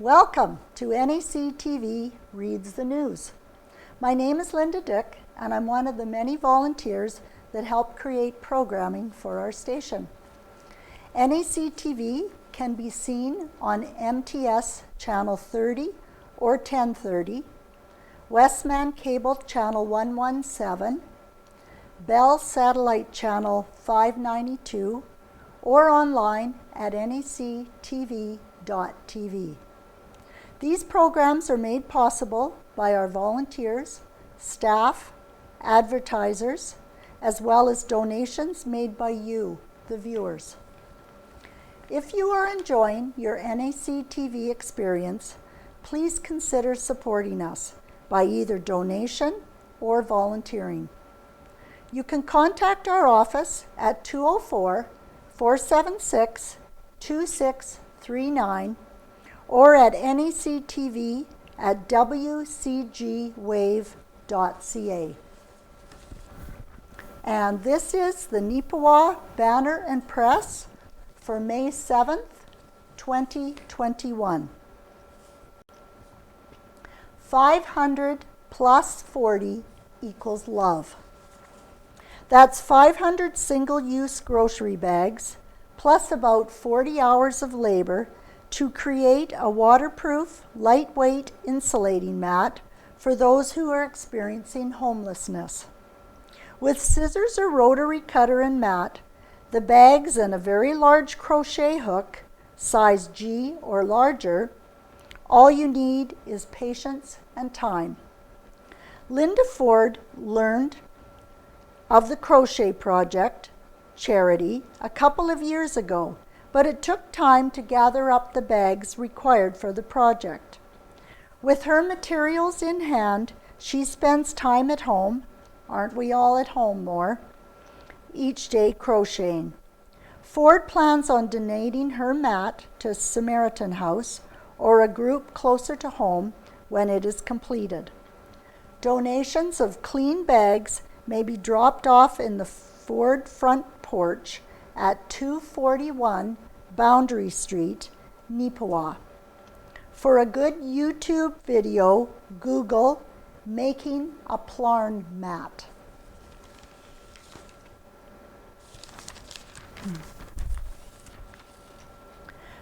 Welcome to NACTV Reads the News. My name is Linda Dick, and I'm one of the many volunteers that help create programming for our station. NACTV can be seen on MTS Channel 30 or 1030, Westman Cable Channel 117, Bell Satellite Channel 592, or online at nactv.tv. These programs are made possible by our volunteers, staff, advertisers, as well as donations made by you, the viewers. If you are enjoying your NACTV experience, please consider supporting us by either donation or volunteering. You can contact our office at 204-476-2639 or at nactv@wcgwave.ca. And this is the Nipahwa banner and press for May 7th, 2021. 500 plus 40 equals love. That's 500 single-use grocery bags plus about 40 hours of labor to create a waterproof, lightweight insulating mat for those who are experiencing homelessness. With scissors or rotary cutter and mat, the bags and a very large crochet hook, size G or larger, all you need is patience and time. Linda Ford learned of the Crochet Project charity a couple of years ago, but it took time to gather up the bags required for the project. With her materials in hand, she spends time at home, aren't we all at home more, each day crocheting. Ford plans on donating her mat to Samaritan House or a group closer to home when it is completed. Donations of clean bags may be dropped off in the Ford front porch at 241 Boundary Street, Nipahwa. For a good YouTube video, Google making a plarn mat.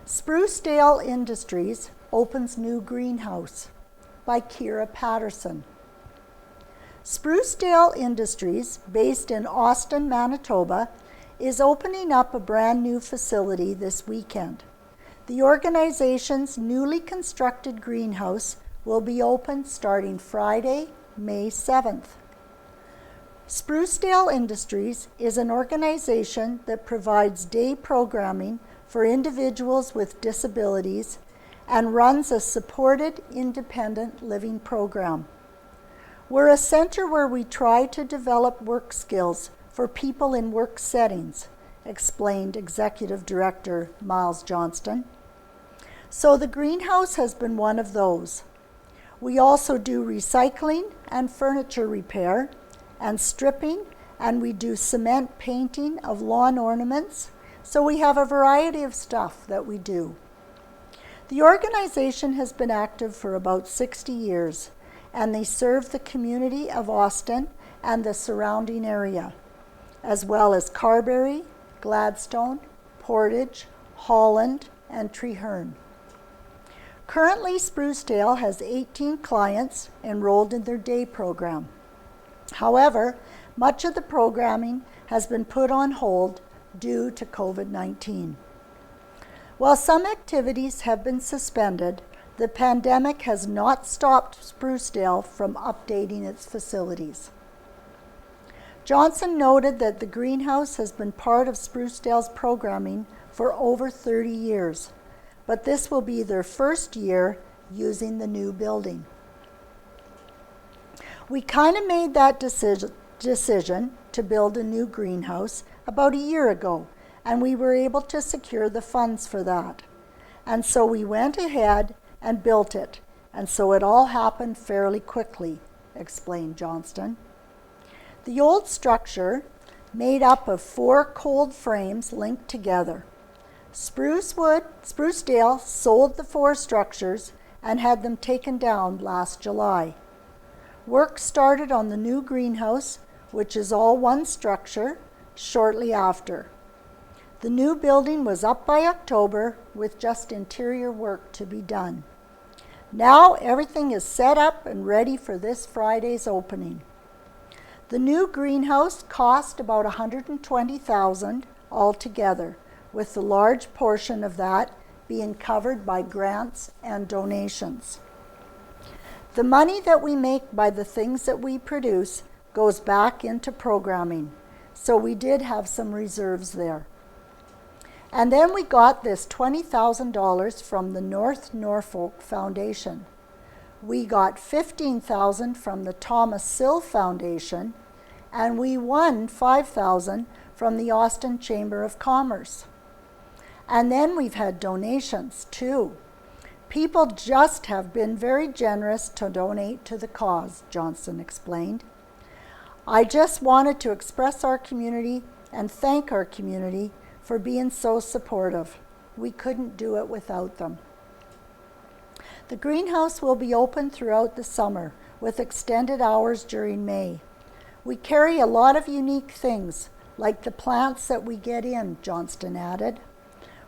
Sprucedale Industries opens new greenhouse by Kira Patterson. Sprucedale Industries, based in Austin, Manitoba, is opening up a brand new facility this weekend. The organization's newly constructed greenhouse will be open starting Friday, May 7th. Sprucedale Industries is an organization that provides day programming for individuals with disabilities and runs a supported independent living program. We're a center where we try to develop work skills for people in work settings, explained Executive Director Miles Johnston. So the greenhouse has been one of those. We also do recycling and furniture repair and stripping, and we do cement painting of lawn ornaments. So we have a variety of stuff that we do. The organization has been active for about 60 years, and they serve the community of Austin and the surrounding area, as well as Carberry, Gladstone, Portage, Holland, and Treherne. Currently, Sprucedale has 18 clients enrolled in their day program. However, much of the programming has been put on hold due to COVID-19. While some activities have been suspended, the pandemic has not stopped Sprucedale from updating its facilities. Johnson noted that the greenhouse has been part of Sprucedale's programming for over 30 years, but this will be their first year using the new building. We kind of made that decision to build a new greenhouse about a year ago, and we were able to secure the funds for that. And so we went ahead and built it, and so it all happened fairly quickly, explained Johnston. The old structure, made up of 4 cold frames linked together. Sprucedale sold the 4 structures and had them taken down last July. Work started on the new greenhouse, which is all one structure, shortly after. The new building was up by October with just interior work to be done. Now everything is set up and ready for this Friday's opening. The new greenhouse cost about $120,000 altogether, with the large portion of that being covered by grants and donations. The money that we make by the things that we produce goes back into programming, so we did have some reserves there. And then we got this $20,000 from the North Norfolk Foundation. We got $15,000 from the Thomas Sill Foundation, and we won $5,000 from the Austin Chamber of Commerce. And then we've had donations too. People just have been very generous to donate to the cause, Johnson explained. I just wanted to express our community and thank our community for being so supportive. We couldn't do it without them. The greenhouse will be open throughout the summer with extended hours during May. We carry a lot of unique things, like the plants that we get in, Johnston added.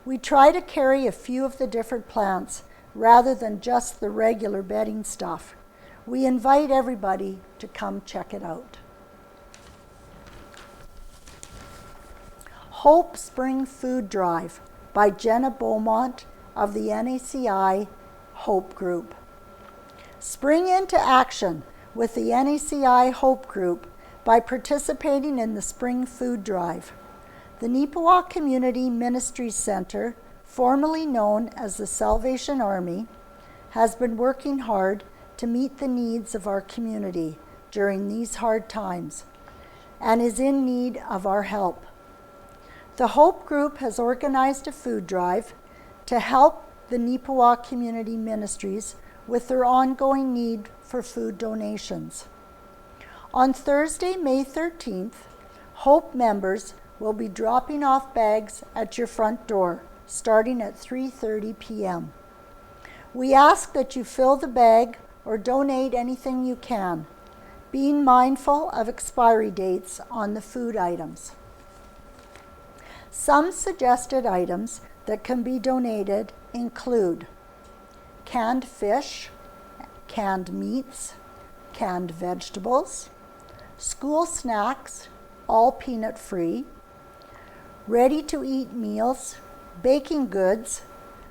We try to carry a few of the different plants rather than just the regular bedding stuff. We invite everybody to come check it out. Hope Spring Food Drive by Jenna Beaumont of the NACI Hope Group. Spring into action with the NACI Hope Group by participating in the Spring Food Drive. The Nipahwa Community Ministries Center, formerly known as the Salvation Army, has been working hard to meet the needs of our community during these hard times and is in need of our help. The Hope Group has organized a food drive to help the Nipahwa Community Ministries with their ongoing need for food donations. On Thursday, May 13th, Hope members will be dropping off bags at your front door, starting at 3:30 p.m. We ask that you fill the bag or donate anything you can, being mindful of expiry dates on the food items. Some suggested items that can be donated include canned fish, canned meats, canned vegetables, school snacks, all peanut-free, ready-to-eat meals, baking goods,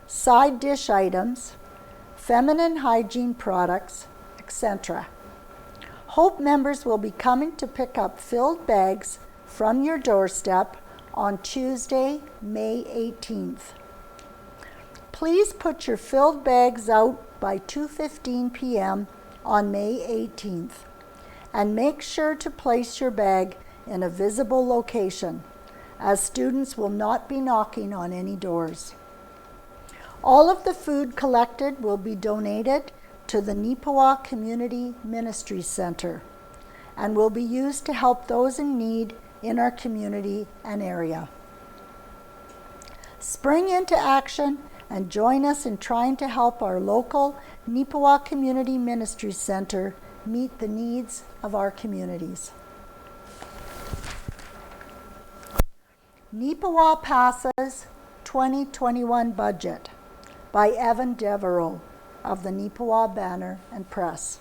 side dish items, feminine hygiene products, etc. Hope members will be coming to pick up filled bags from your doorstep on Tuesday, May 18th. Please put your filled bags out by 2:15 p.m. on May 18th, and make sure to place your bag in a visible location, as students will not be knocking on any doors. All of the food collected will be donated to the Neepawa Community Ministries Center and will be used to help those in need in our community and area. Spring into action and join us in trying to help our local Neepawa Community Ministries Center meet the needs of our communities. Neepawa Passes 2021 Budget by Evan Devereaux of the Neepawa Banner and Press.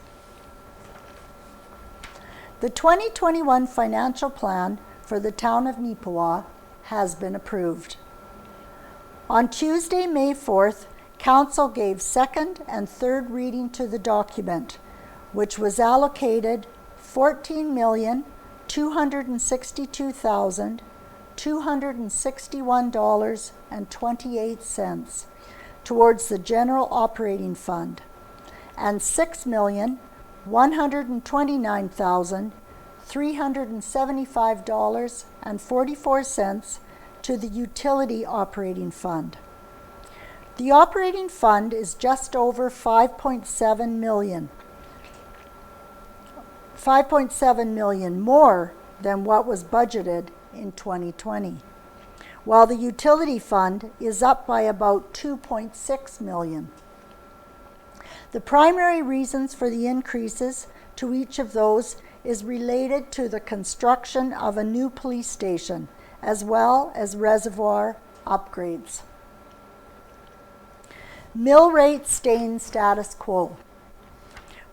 The 2021 financial plan for the town of Neepawa has been approved. On Tuesday, May 4th, Council gave second and third reading to the document, which was allocated $14,262,261.28 towards the general operating fund, and $6,129,375.44 to the utility operating fund. The operating fund is just over $5.7 million more than what was budgeted in 2020. while the utility fund is up by about $2.6 million. The primary reasons for the increases to each of those is related to the construction of a new police station, as well as reservoir upgrades. Mill rate staying status quo.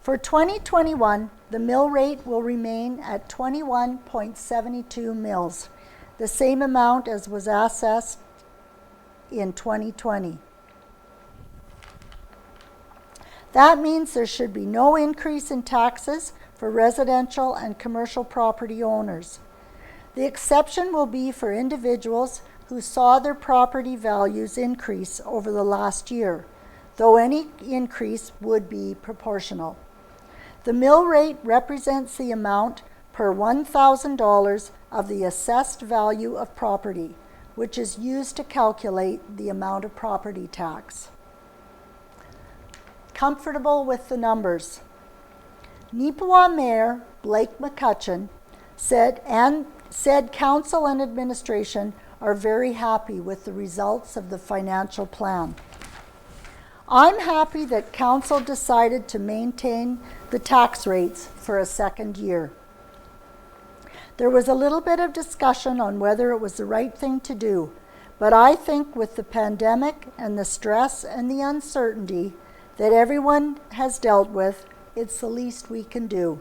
For 2021, the mill rate will remain at 21.72 mills, the same amount as was assessed in 2020. That means there should be no increase in taxes for residential and commercial property owners. The exception will be for individuals who saw their property values increase over the last year, though any increase would be proportional. The mill rate represents the amount per $1,000 of the assessed value of property, which is used to calculate the amount of property tax. Comfortable with the numbers. Nipahwa Mayor Blake McCutcheon said council and administration are very happy with the results of the financial plan. I'm happy that council decided to maintain the tax rates for a second year. There was a little bit of discussion on whether it was the right thing to do, but I think with the pandemic and the stress and the uncertainty that everyone has dealt with, it's the least we can do.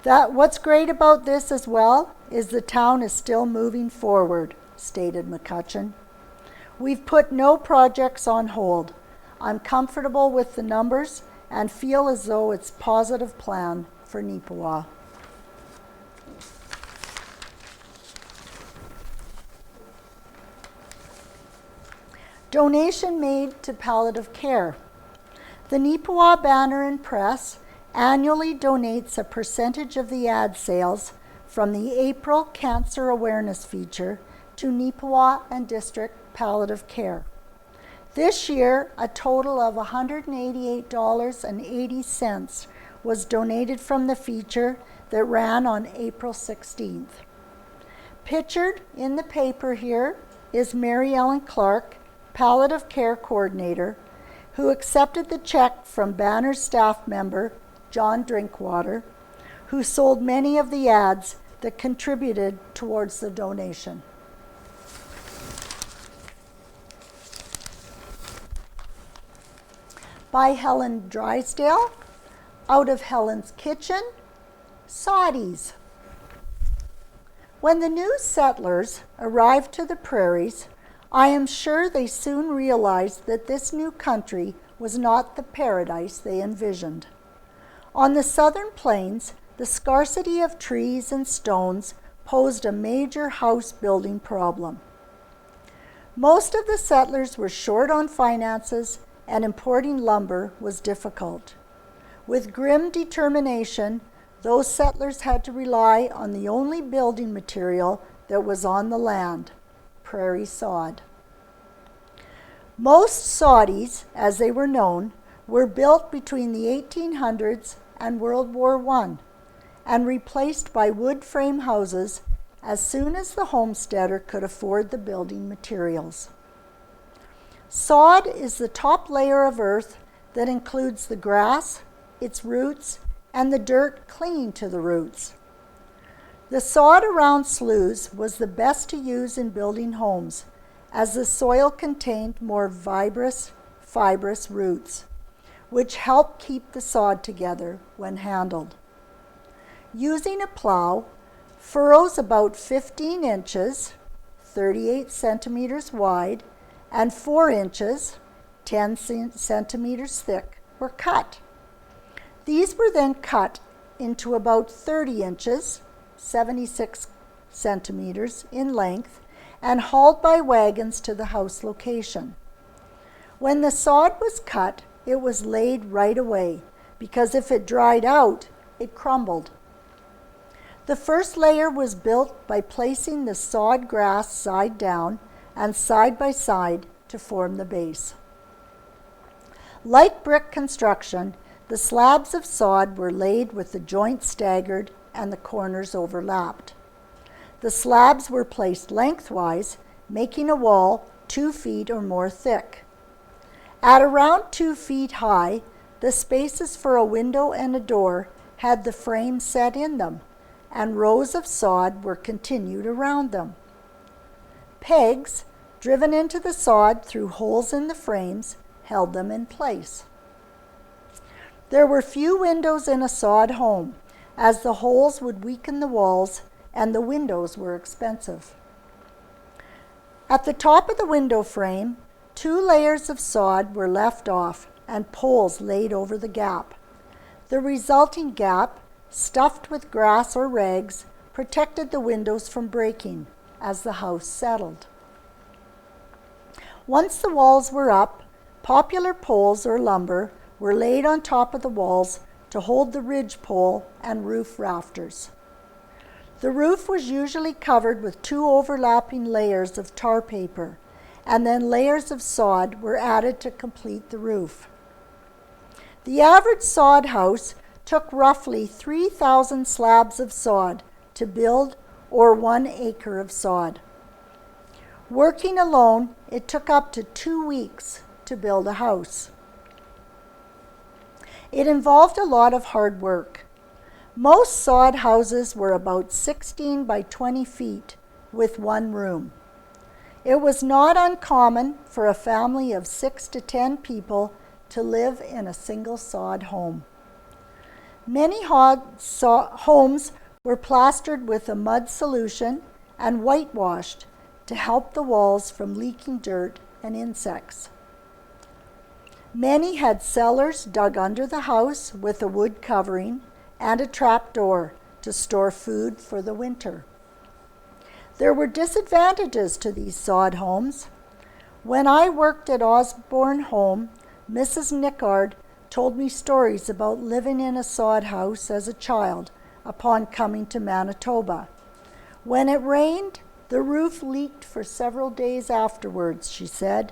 What's great about this as well is the town is still moving forward, stated McCutcheon. We've put no projects on hold. I'm comfortable with the numbers and feel as though it's a positive plan for Nipahwa. Donation made to palliative care. The Nipahwa Banner and Press annually donates a percentage of the ad sales from the April Cancer Awareness Feature to Nipahwa and District Palliative Care. This year, a total of $188.80 was donated from the feature that ran on April 16th. Pictured in the paper here is Mary Ellen Clark, Palliative Care Coordinator, who accepted the check from Banner's staff member, John Drinkwater, who sold many of the ads that contributed towards the donation. By Helen Drysdale, out of Helen's Kitchen, Soddies. When the new settlers arrived to the prairies, I am sure they soon realized that this new country was not the paradise they envisioned. On the southern plains, the scarcity of trees and stones posed a major house building problem. Most of the settlers were short on finances, and importing lumber was difficult. With grim determination, those settlers had to rely on the only building material that was on the land, prairie sod. Most soddies, as they were known, were built between the 1800s and World War I and replaced by wood frame houses as soon as the homesteader could afford the building materials. Sod is the top layer of earth that includes the grass, its roots, and the dirt clinging to the roots. The sod around sloughs was the best to use in building homes, as the soil contained more fibrous roots, which helped keep the sod together when handled. Using a plow, furrows about 15 inches, 38 centimeters wide, and 4 inches, 10 centimeters thick, were cut. These were then cut into about 30 inches, 76 centimeters in length, and hauled by wagons to the house location. When the sod was cut, it was laid right away, because if it dried out, it crumbled. The first layer was built by placing the sod grass side down and side by side to form the base. Like brick construction, the slabs of sod were laid with the joints staggered and the corners overlapped. The slabs were placed lengthwise making a wall 2 feet or more thick. At around 2 feet high, the spaces for a window and a door had the frame set in them, and rows of sod were continued around them. Pegs, driven into the sod through holes in the frames, held them in place. There were few windows in a sod home, as the holes would weaken the walls and the windows were expensive. At the top of the window frame, 2 layers of sod were left off and poles laid over the gap. The resulting gap, stuffed with grass or rags, protected the windows from breaking as the house settled. Once the walls were up, poplar poles or lumber were laid on top of the walls to hold the ridge pole and roof rafters. The roof was usually covered with 2 overlapping layers of tar paper, and then layers of sod were added to complete the roof. The average sod house took roughly 3,000 slabs of sod to build, or 1 acre of sod. Working alone, it took up to 2 weeks to build a house. It involved a lot of hard work. Most sod houses were about 16 by 20 feet with 1 room. It was not uncommon for a family of 6 to 10 people to live in a single sod home. Many homes were plastered with a mud solution and whitewashed to help the walls from leaking dirt and insects. Many had cellars dug under the house with a wood covering and a trap door to store food for the winter. There were disadvantages to these sod homes. When I worked at Osborne Home, Mrs. Nickard told me stories about living in a sod house as a child upon coming to Manitoba. When it rained, the roof leaked for several days afterwards, she said.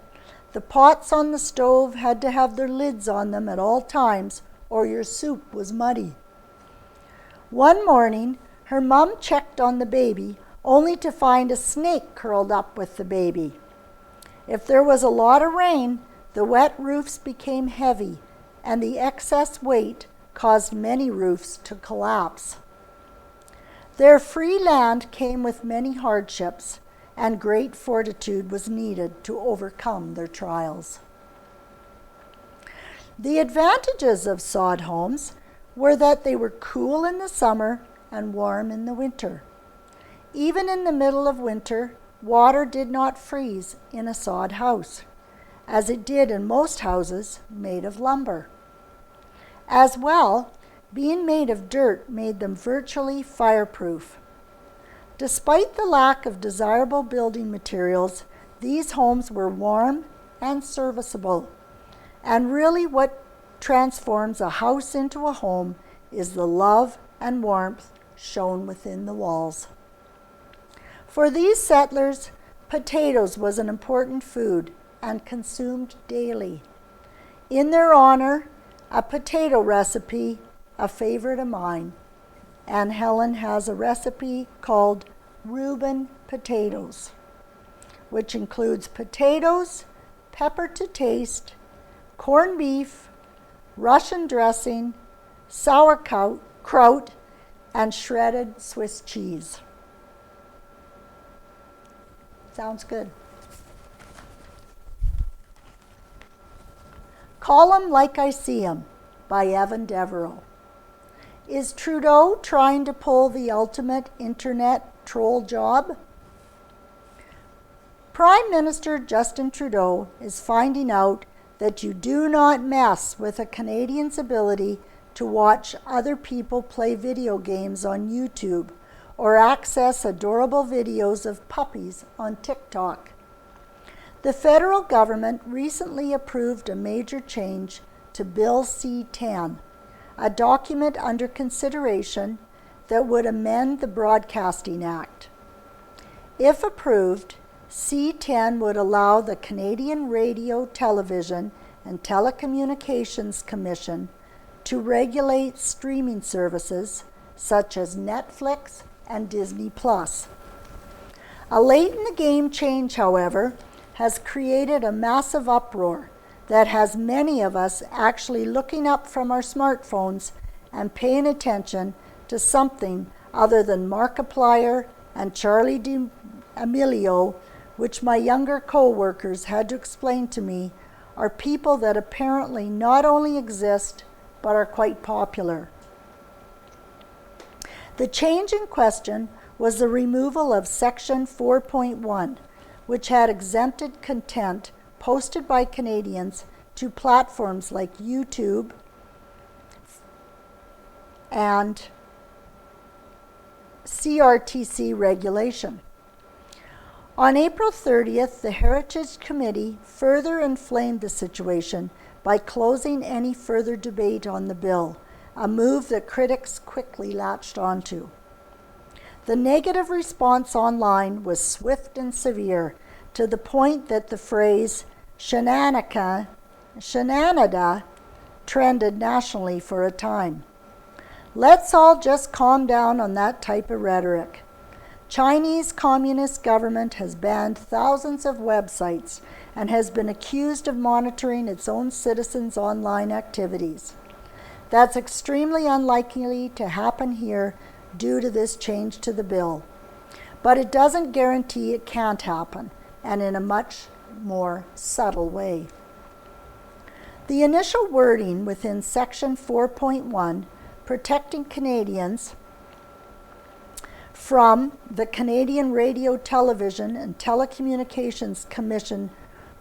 The pots on the stove had to have their lids on them at all times, or your soup was muddy. One morning, her mom checked on the baby, only to find a snake curled up with the baby. If there was a lot of rain, the wet roofs became heavy, and the excess weight caused many roofs to collapse. Their free land came with many hardships, and great fortitude was needed to overcome their trials. The advantages of sod homes were that they were cool in the summer and warm in the winter. Even in the middle of winter, water did not freeze in a sod house, as it did in most houses made of lumber. As well, being made of dirt made them virtually fireproof. Despite the lack of desirable building materials, these homes were warm and serviceable. And really what transforms a house into a home is the love and warmth shown within the walls. For these settlers, potatoes was an important food and consumed daily. In their honor, a potato recipe, a favorite of mine, and Helen has a recipe called Reuben potatoes, which includes potatoes, pepper to taste, corned beef, Russian dressing, sauerkraut, and shredded Swiss cheese. Sounds good. Call 'em Like I See 'Em by Evan Devereaux. Is Trudeau trying to pull the ultimate internet troll job? Prime Minister Justin Trudeau is finding out that you do not mess with a Canadian's ability to watch other people play video games on YouTube or access adorable videos of puppies on TikTok. The federal government recently approved a major change to Bill C-10, a document under consideration that would amend the Broadcasting Act. If approved, C-10 would allow the Canadian Radio, Television, and Telecommunications Commission to regulate streaming services such as Netflix and Disney+. A late-in-the-game change, however, has created a massive uproar that has many of us actually looking up from our smartphones and paying attention to something other than Markiplier and Charlie D'Amelio, which my younger co-workers had to explain to me are people that apparently not only exist, but are quite popular. The change in question was the removal of Section 4.1, which had exempted content posted by Canadians to platforms like YouTube and CRTC regulation. On April 30th, the Heritage Committee further inflamed the situation by closing any further debate on the bill, a move that critics quickly latched onto. The negative response online was swift and severe, to the point that the phrase shenanigans trended nationally for a time. Let's all just calm down on that type of rhetoric. Chinese Communist government has banned thousands of websites and has been accused of monitoring its own citizens' online activities. That's extremely unlikely to happen here due to this change to the bill. But it doesn't guarantee it can't happen, and in a much more subtle way. The initial wording within Section 4.1, protecting Canadians from the Canadian Radio, Television and Telecommunications Commission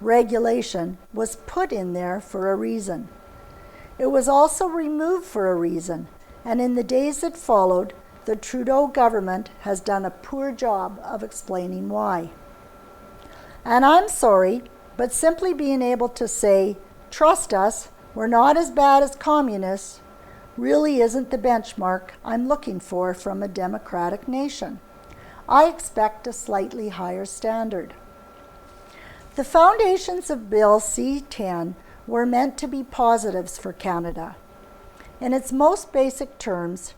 regulation, was put in there for a reason. It was also removed for a reason, and in the days that followed, the Trudeau government has done a poor job of explaining why. And I'm sorry, but simply being able to say, trust us, we're not as bad as communists, really isn't the benchmark I'm looking for from a democratic nation. I expect a slightly higher standard. The foundations of Bill C-10 were meant to be positives for Canada. In its most basic terms,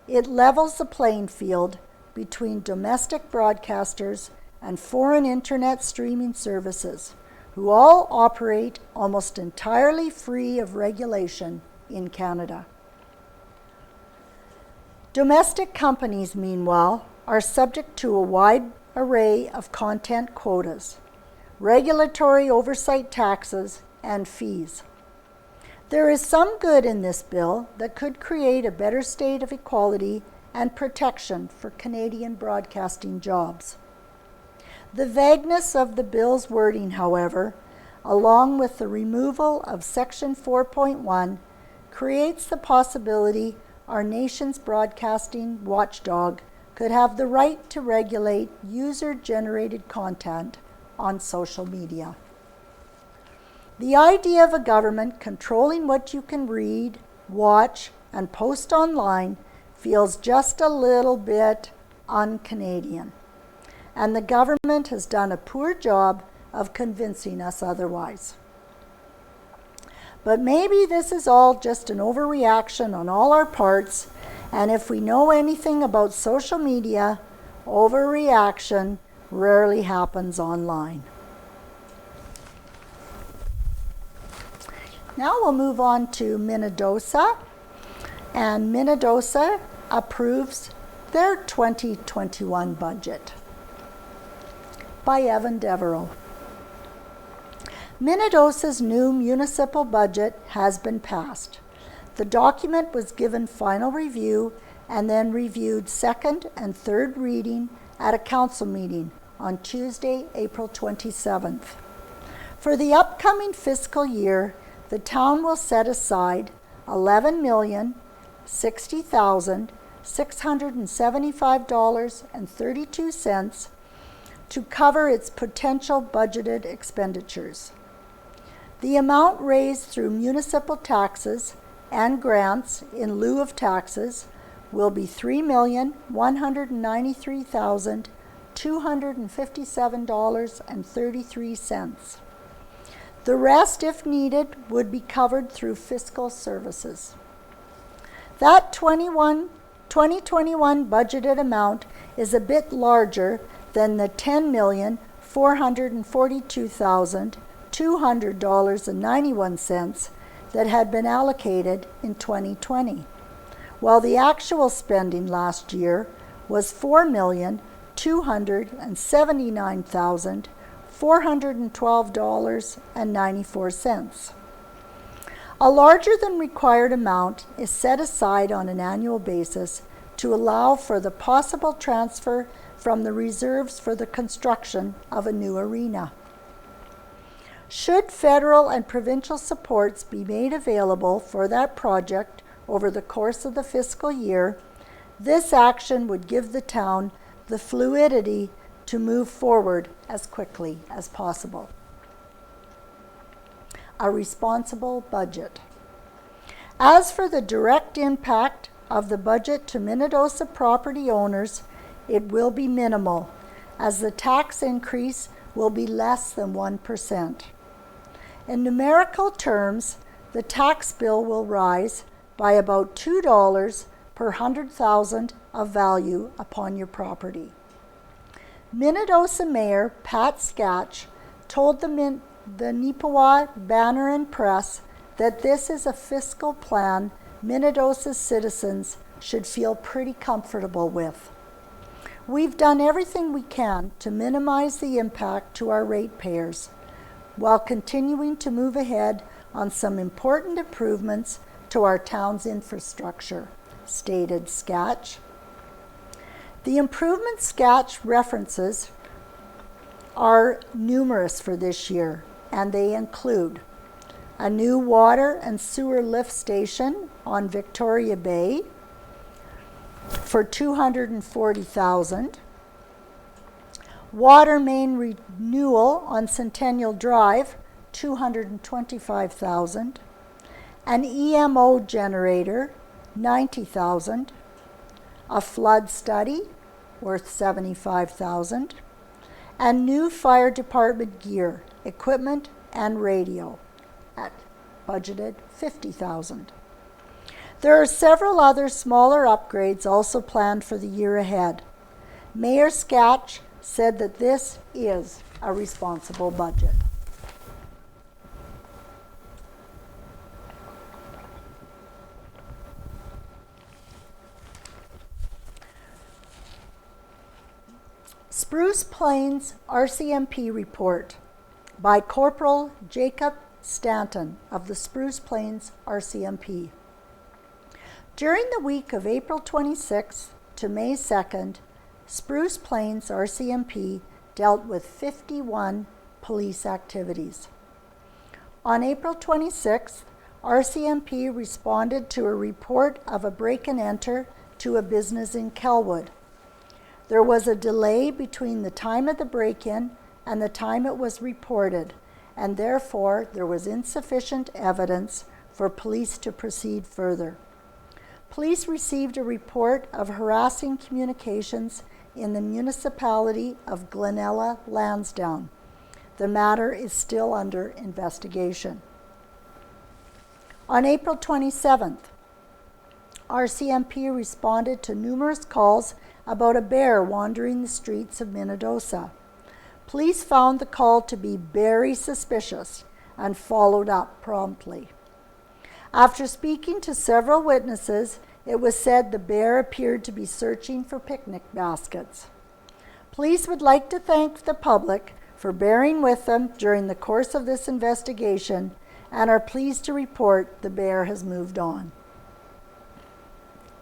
it levels the playing field between domestic broadcasters and foreign internet streaming services, who all operate almost entirely free of regulation in Canada. Domestic companies, meanwhile, are subject to a wide array of content quotas, regulatory oversight taxes, and fees. There is some good in this bill that could create a better state of equality and protection for Canadian broadcasting jobs. The vagueness of the bill's wording, however, along with the removal of Section 4.1, creates the possibility our nation's broadcasting watchdog could have the right to regulate user-generated content on social media. The idea of a government controlling what you can read, watch, and post online feels just a little bit un-Canadian, and the government has done a poor job of convincing us otherwise. But maybe this is all just an overreaction on all our parts, and if we know anything about social media, overreaction rarely happens online. Now we'll move on to Minnedosa, and Minnedosa approves their 2021 budget by Evan Devereaux. Minnedosa's new municipal budget has been passed. The document was given final review and then reviewed second and third reading at a council meeting on Tuesday, April 27th. For the upcoming fiscal year, the town will set aside $11,060,675.32 to cover its potential budgeted expenditures. The amount raised through municipal taxes and grants in lieu of taxes will be $3,193,257.33. The rest, if needed, would be covered through fiscal services. That 2021 budgeted amount is a bit larger than the $10,442,200.91 that had been allocated in 2020, while the actual spending last year was $4,279,412.94. A larger than required amount is set aside on an annual basis to allow for the possible transfer from the reserves for the construction of a new arena. Should federal and provincial supports be made available for that project over the course of the fiscal year, this action would give the town the fluidity to move forward as quickly as possible. A responsible budget. As for the direct impact of the budget to Minnedosa property owners, it will be minimal, as the tax increase will be less than 1%. In numerical terms, the tax bill will rise by about $2 per 100,000 of value upon your property. Minnedosa Mayor Pat Scatch told the Nipahwa Banner and Press that this is a fiscal plan Minnedosa's citizens should feel pretty comfortable with. We've done everything we can to minimize the impact to our ratepayers, while continuing to move ahead on some important improvements to our town's infrastructure, stated Scatch. The improvements Scatch references are numerous for this year, and they include a new water and sewer lift station on Victoria Bay for $240,000, water main renewal on Centennial Drive, $225,000, an EMO generator, $90,000, a flood study worth $75,000, and new fire department gear, equipment, and radio at budgeted $50,000. There are several other smaller upgrades also planned for the year ahead. Mayor Scatch said that this is a responsible budget. Spruce Plains RCMP report by Corporal Jacob Stanton of the Spruce Plains RCMP. During the week of April 26th to May 2nd, Spruce Plains RCMP dealt with 51 police activities. On April 26th, RCMP responded to a report of a break and enter to a business in Kelwood. There was a delay between the time of the break-in and the time it was reported, and therefore there was insufficient evidence for police to proceed further. Police received a report of harassing communications in the municipality of Glenella, Lansdowne. The matter is still under investigation. On April 27th, RCMP responded to numerous calls about a bear wandering the streets of Minnedosa. Police found the call to be very suspicious and followed up promptly. After speaking to several witnesses, it was said the bear appeared to be searching for picnic baskets. Police would like to thank the public for bearing with them during the course of this investigation and are pleased to report the bear has moved on.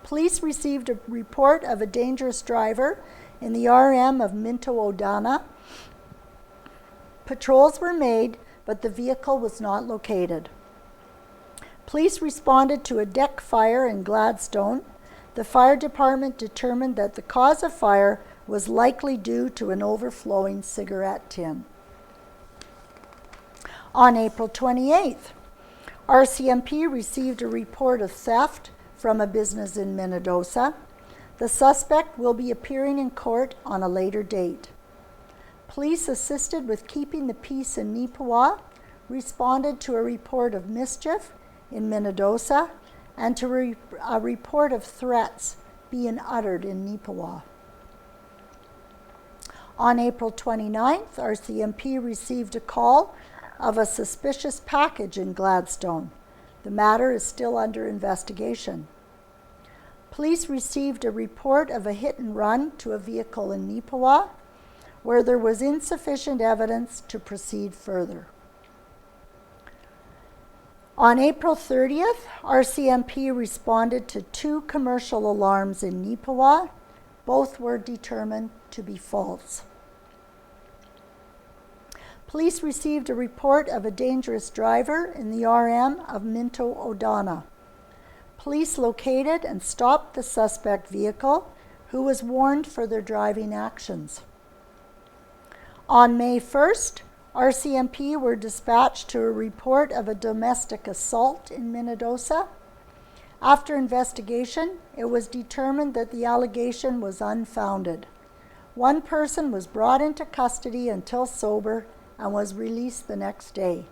Police received a report of a dangerous driver in the RM of Minto Odana. Patrols were made, but the vehicle was not located. Police responded to a deck fire in Gladstone. The fire department determined that the cause of fire was likely due to an overflowing cigarette tin. On April 28th, RCMP received a report of theft from a business in Minnedosa. The suspect will be appearing in court on a later date. Police assisted with keeping the peace in Nipahwa, responded to a report of mischief in Minnedosa, and to a report of threats being uttered in Nipahwa. On April 29th, RCMP received a call of a suspicious package in Gladstone. The matter is still under investigation. Police received a report of a hit and run to a vehicle in Nipahwa, where there was insufficient evidence to proceed further. On April 30th, RCMP responded to 2 commercial alarms in Nipahwa. Both were determined to be false. Police received a report of a dangerous driver in the RM of Minto Odana. Police located and stopped the suspect vehicle, who was warned for their driving actions. On May 1st, RCMP were dispatched to a report of a domestic assault in Minnedosa. After investigation, it was determined that the allegation was unfounded. One person was brought into custody until sober and was released the next day.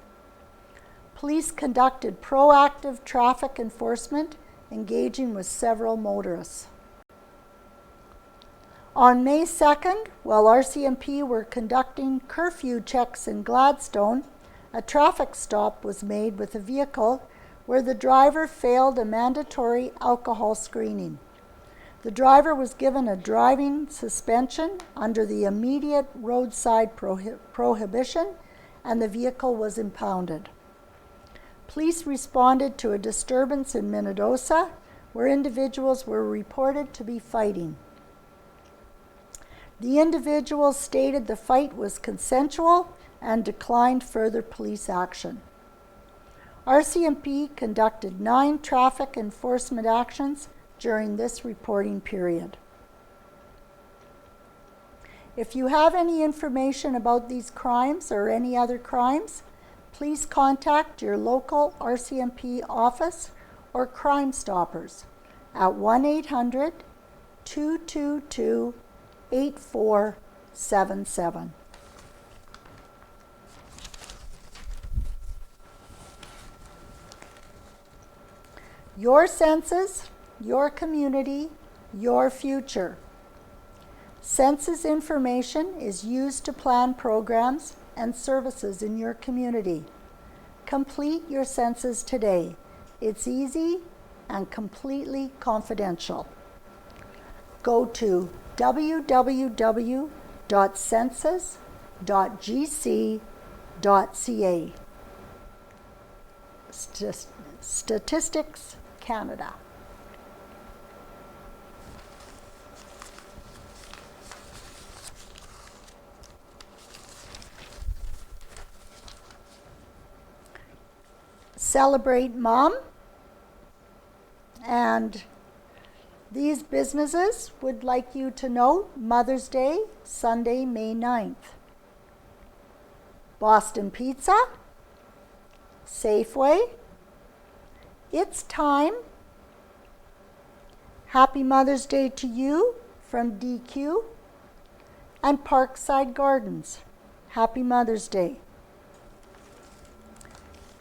Police conducted proactive traffic enforcement, engaging with several motorists. On May 2nd, while RCMP were conducting curfew checks in Gladstone, a traffic stop was made with a vehicle where the driver failed a mandatory alcohol screening. The driver was given a driving suspension under the immediate roadside prohibition, and the vehicle was impounded. Police responded to a disturbance in Minnedosa, where individuals were reported to be fighting. The individuals stated the fight was consensual and declined further police action. RCMP conducted 9 traffic enforcement actions during this reporting period. If you have any information about these crimes or any other crimes, please contact your local RCMP office or Crime Stoppers at 1-800-222-8477. Your senses, your community, your future. Census information is used to plan programs and services in your community. Complete your census today. It's easy and completely confidential. Go to www.census.gc.ca. Statistics Canada. Celebrate Mom, and these businesses would like you to know Mother's Day, Sunday, May 9th. Boston Pizza, Safeway, It's Time, Happy Mother's Day to You from DQ, and Parkside Gardens. Happy Mother's Day.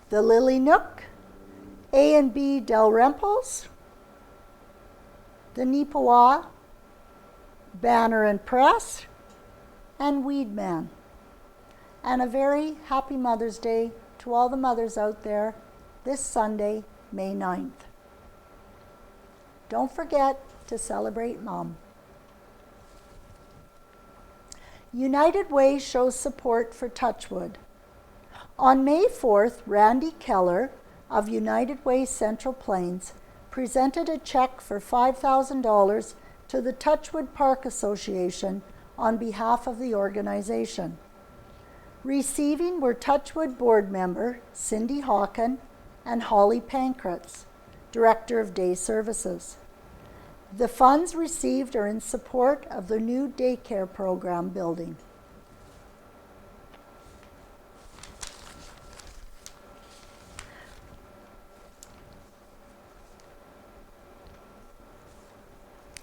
The Lily Nook, A&B Del Remples, the Nipahwa Banner and Press, and Weedman. And a very happy Mother's Day to all the mothers out there this Sunday, May 9th. Don't forget to celebrate Mom. United Way shows support for Touchwood. On May 4th, Randy Keller of United Way Central Plains presented a check for $5,000 to the Touchwood Park Association on behalf of the organization. Receiving were Touchwood board member Cindy Hawken and Holly Pankratz, Director of Day Services. The funds received are in support of the new daycare program building.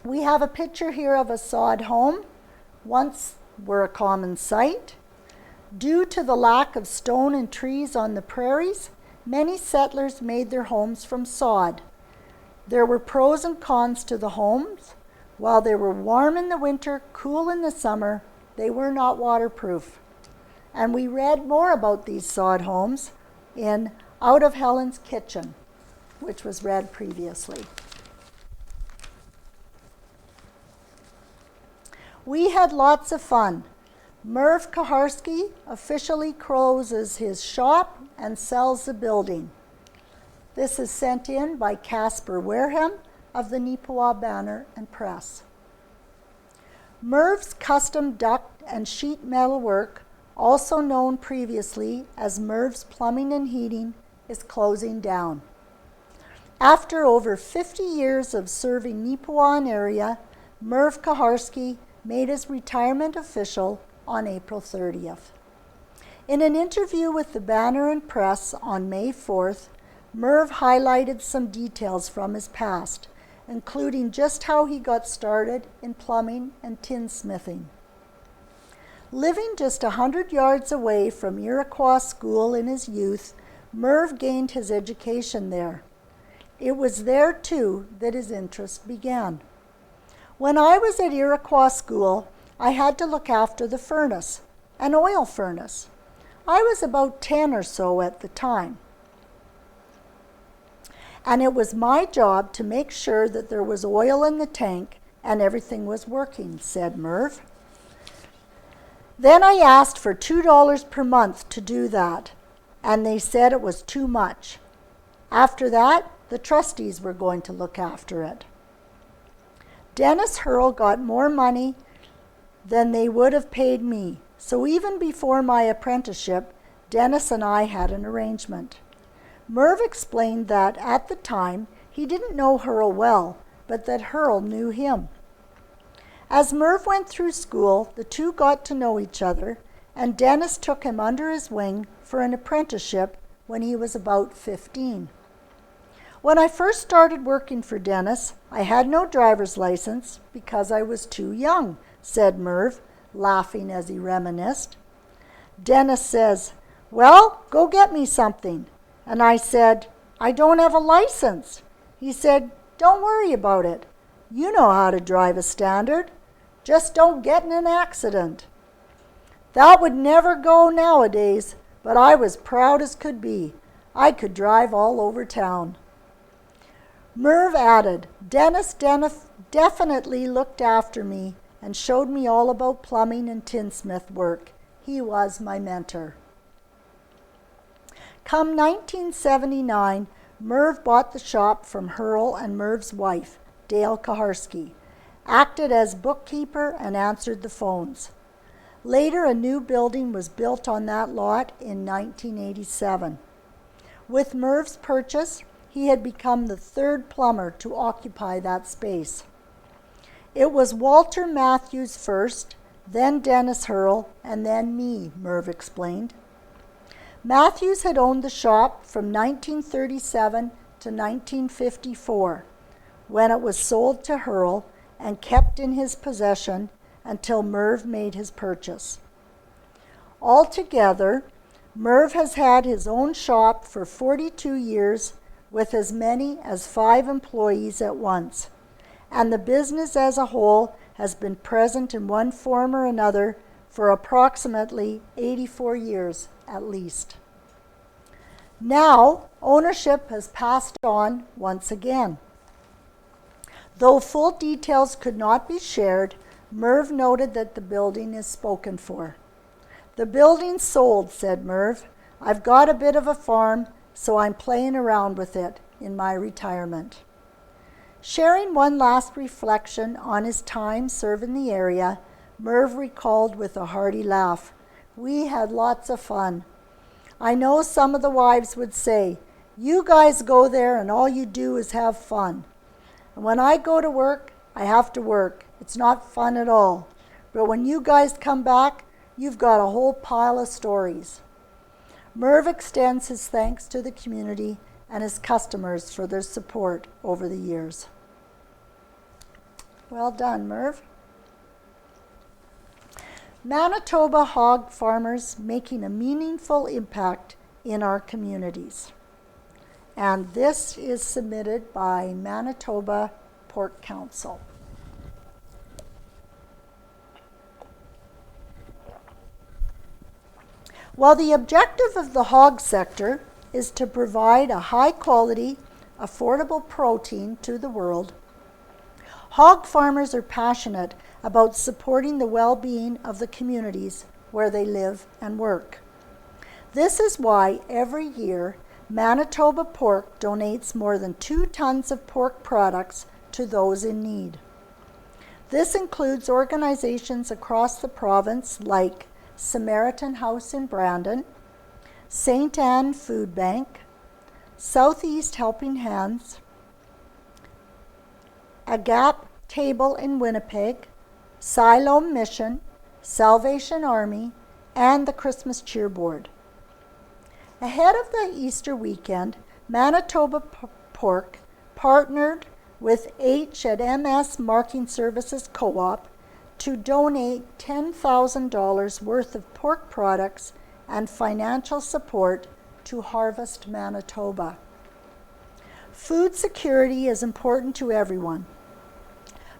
We have a picture here of a sod home. Once were a common sight. Due to the lack of stone and trees on the prairies, many settlers made their homes from sod. There were pros and cons to the homes. While they were warm in the winter, cool in the summer, They were not waterproof. And we read more about these sod homes in Out of Helen's Kitchen, which was read previously. We had lots of fun. Merv Kaharski officially closes his shop and sells the building. This is sent in by Casper Wareham of the Nipahwa Banner and Press. Merv's custom duct and sheet metal work, also known previously as Merv's Plumbing and Heating, is closing down. After over 50 years of serving Nipahwa area, Merv Kaharski made his retirement official on April 30th. In an interview with the Banner and Press on May 4th, Merv highlighted some details from his past, including just how he got started in plumbing and tinsmithing. Living just 100 yards away from Iroquois School in his youth, Merv gained his education there. It was there, too, that his interest began. When I was at Iroquois School, I had to look after the furnace, an oil furnace. I was about 10 or so at the time. And it was my job to make sure that there was oil in the tank and everything was working, said Merv. Then I asked for $2 per month to do that, and they said it was too much. After that, the trustees were going to look after it. Dennis Hurl got more money than they would have paid me, so even before my apprenticeship, Dennis and I had an arrangement. Merv explained that at the time, he didn't know Hurl well, but that Hurl knew him. As Merv went through school, the two got to know each other, and Dennis took him under his wing for an apprenticeship when he was about 15. When I first started working for Dennis, I had no driver's license because I was too young, said Merv, laughing as he reminisced. Dennis says, "Well, go get me something." And I said, "I don't have a license." He said, "Don't worry about it. You know how to drive a standard. Just don't get in an accident." That would never go nowadays, but I was proud as could be. I could drive all over town. Merv added, Dennis definitely looked after me and showed me all about plumbing and tinsmith work. He was my mentor. Come 1979, Merv bought the shop from Hurl and Merv's wife, Dale Kaharski, acted as bookkeeper and answered the phones. Later, a new building was built on that lot in 1987. With Merv's purchase, he had become the third plumber to occupy that space. It was Walter Matthews first, then Dennis Hurl, and then me, Merv explained. Matthews had owned the shop from 1937 to 1954, when it was sold to Hurl and kept in his possession until Merv made his purchase. Altogether, Merv has had his own shop for 42 years with as many as 5 employees at once, and the business as a whole has been present in one form or another for approximately 84 years at least. Now, ownership has passed on once again. Though full details could not be shared, Merv noted that the building is spoken for. "The building's sold," said Merv. "I've got a bit of a farm, so I'm playing around with it in my retirement." Sharing one last reflection on his time serving the area, Merv recalled with a hearty laugh, "We had lots of fun. I know some of the wives would say, 'You guys go there and all you do is have fun.' And when I go to work, I have to work. It's not fun at all. But when you guys come back, you've got a whole pile of stories." Merv extends his thanks to the community and his customers for their support over the years. Well done, Merv. Manitoba hog farmers making a meaningful impact in our communities. And this is submitted by Manitoba Pork Council. While the objective of the hog sector is to provide a high-quality, affordable protein to the world, hog farmers are passionate about supporting the well-being of the communities where they live and work. This is why every year Manitoba Pork donates more than 2 tons of pork products to those in need. This includes organizations across the province like Samaritan House in Brandon, St. Anne Food Bank, Southeast Helping Hands, A Gap Table in Winnipeg, Siloam Mission, Salvation Army, and the Christmas Cheer Board. Ahead of the Easter weekend, Manitoba Pork partnered with H&MS Marking Services Co-op to donate $10,000 worth of pork products and financial support to Harvest Manitoba. Food security is important to everyone,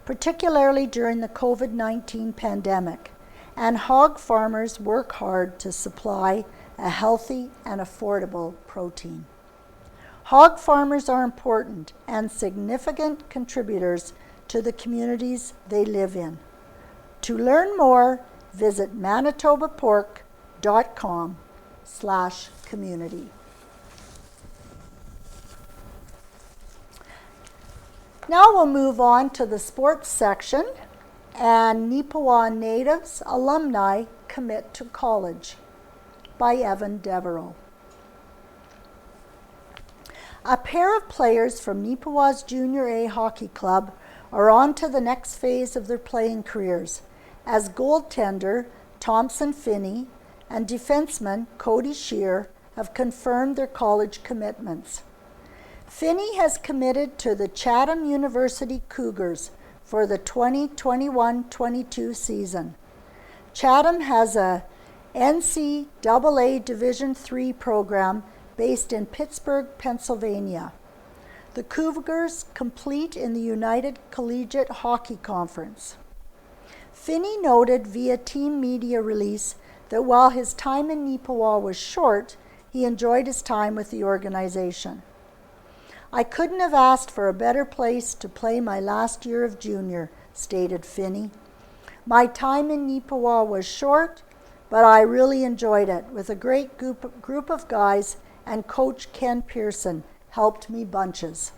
particularly during the COVID-19 pandemic, and hog farmers work hard to supply a healthy and affordable protein. Hog farmers are important and significant contributors to the communities they live in. To learn more, visit manitobapork.com/community. Now we'll move on to the sports section, and Nipahwa Natives Alumni Commit to College by Evan Devereaux. A pair of players from Nipahwa's Junior A Hockey Club are on to the next phase of their playing careers, as goaltender Thompson Finney and defenseman Cody Shear have confirmed their college commitments. Finney has committed to the Chatham University Cougars for the 2021-22 season. Chatham has a NCAA Division III program based in Pittsburgh, Pennsylvania. The Cougars compete in the United Collegiate Hockey Conference. Finney noted via team media release that while his time in Nipahwa was short, he enjoyed his time with the organization. "I couldn't have asked for a better place to play my last year of junior," stated Finney. "My time in Nipahwa was short, but I really enjoyed it with a great group of guys, and Coach Ken Pearson helped me bunches."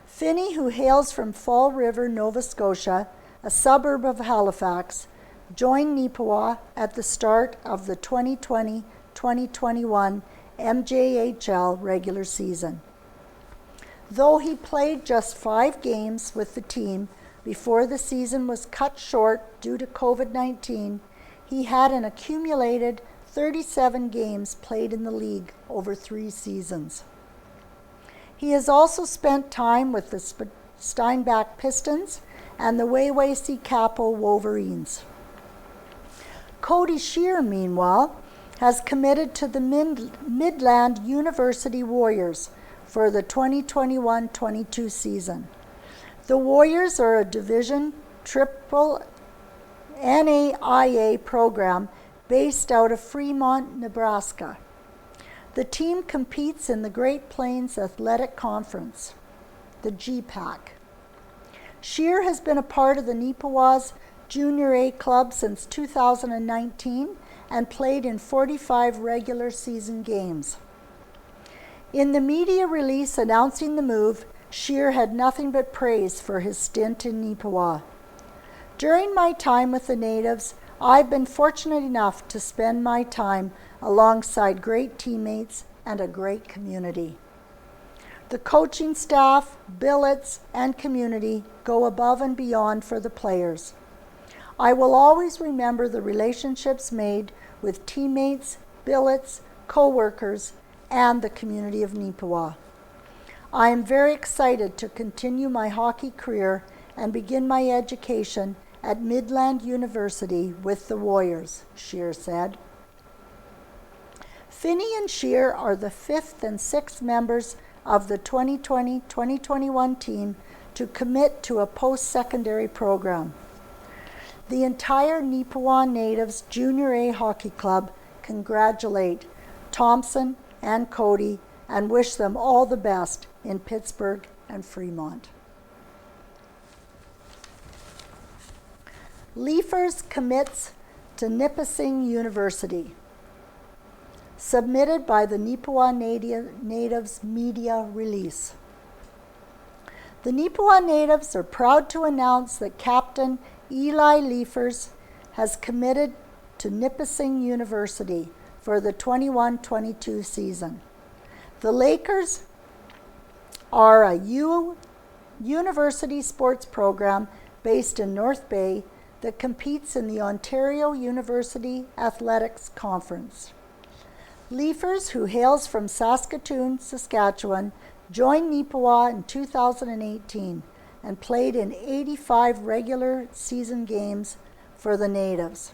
Finney, who hails from Fall River, Nova Scotia, a suburb of Halifax, joined Nipahwa at the start of the 2020-2021 MJHL regular season. Though he played just 5 games with the team before the season was cut short due to COVID-19, he had an accumulated 37 games played in the league over 3 seasons. He has also spent time with the Steinbach Pistons and the Wawasee Capo Wolverines. Cody Shear, meanwhile, has committed to the Midland University Warriors for the 2021-22 season. The Warriors are a Division Triple NAIA program based out of Fremont, Nebraska. The team competes in the Great Plains Athletic Conference, the GPAC. Shear has been a part of the Nipahwa's Junior A club since 2019 and played in 45 regular season games. In the media release announcing the move, Shear had nothing but praise for his stint in Nipahwa. "During my time with the Natives, I've been fortunate enough to spend my time alongside great teammates and a great community. The coaching staff, billets, and community go above and beyond for the players. I will always remember the relationships made with teammates, billets, co-workers, and the community of Nipahwa. I am very excited to continue my hockey career and begin my education at Midland University with the Warriors," Shear said. Finney and Shear are the 5th and 6th members of the 2020-2021 team to commit to a post-secondary program. The entire Nipahwa Natives Junior A Hockey Club congratulate Thompson and Cody and wish them all the best in Pittsburgh and Fremont. Leafers commits to Nipissing University. Submitted by the Neepawa Natives Media Release. The Neepawa Natives are proud to announce that Captain Eli Leafers has committed to Nipissing University for the 21-22 season. The Lakers are a university sports program based in North Bay that competes in the Ontario University Athletics Conference. Leafers, who hails from Saskatoon, Saskatchewan, joined Nipahwa in 2018 and played in 85 regular season games for the Natives,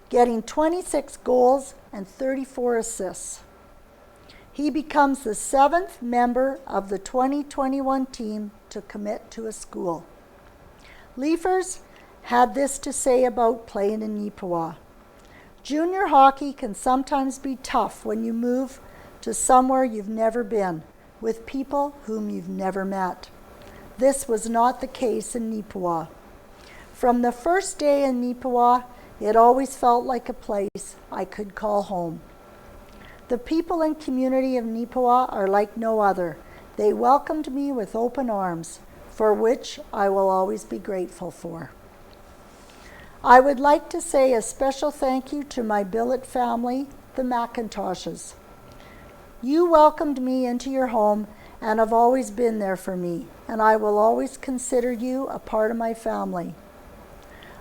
getting 26 goals and 34 assists. He becomes the 7th member of the 2021 team to commit to a school. Leafers had this to say about playing in Nipahwa. Junior hockey can sometimes be tough when you move to somewhere you've never been, with people whom you've never met. This was not the case in Nipahwa. From the first day in Nipahwa, it always felt like a place I could call home. The people and community of Nipahwa are like no other. They welcomed me with open arms, for which I will always be grateful for. I would like to say a special thank you to my billet family, the McIntoshes. You welcomed me into your home and have always been there for me, and I will always consider you a part of my family.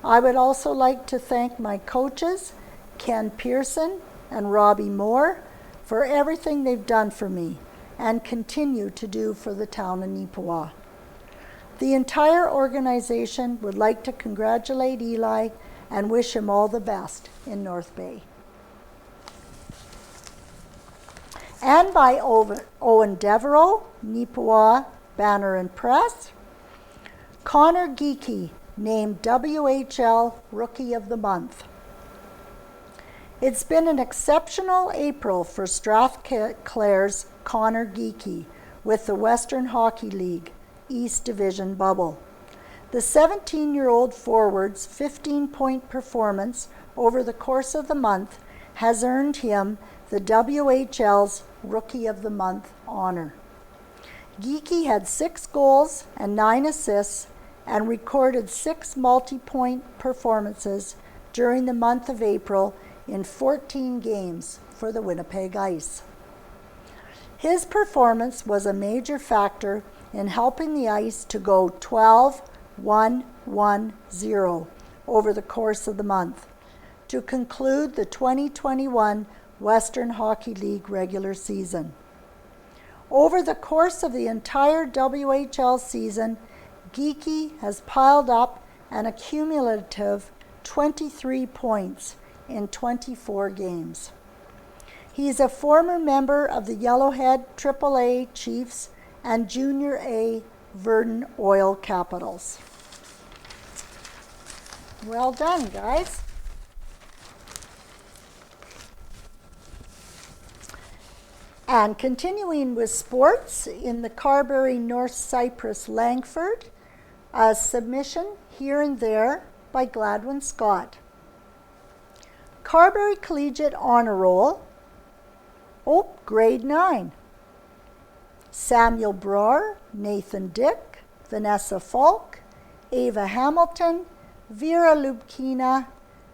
I would also like to thank my coaches, Ken Pearson and Robbie Moore, for everything they've done for me and continue to do for the town of Nipahwa. The entire organization would like to congratulate Eli and wish him all the best in North Bay. And by Owen Devereaux, Nipahwa Banner and Press, Connor Geekie, named WHL Rookie of the Month. It's been an exceptional April for Strathclare's Connor Geekie with the Western Hockey League East Division bubble. The 17-year-old forward's 15-point performance over the course of the month has earned him the WHL's Rookie of the Month honor. Geekie had 6 goals and 9 assists and recorded 6 multi-point performances during the month of April in 14 games for the Winnipeg Ice. His performance was a major factor in helping the Ice to go 12-1-1-0 over the course of the month to conclude the 2021 Western Hockey League regular season. Over the course of the entire WHL season, Geekie has piled up an accumulative 23 points in 24 games. He is a former member of the Yellowhead AAA Chiefs and Junior A Verdun Oil Capitals. Well done, guys. And continuing with sports, in the Carberry North Cyprus Langford, a submission here and there by Gladwin Scott. Carberry Collegiate Honor Roll, grade 9. Samuel Broer, Nathan Dick, Vanessa Falk, Ava Hamilton, Vera Lubkina,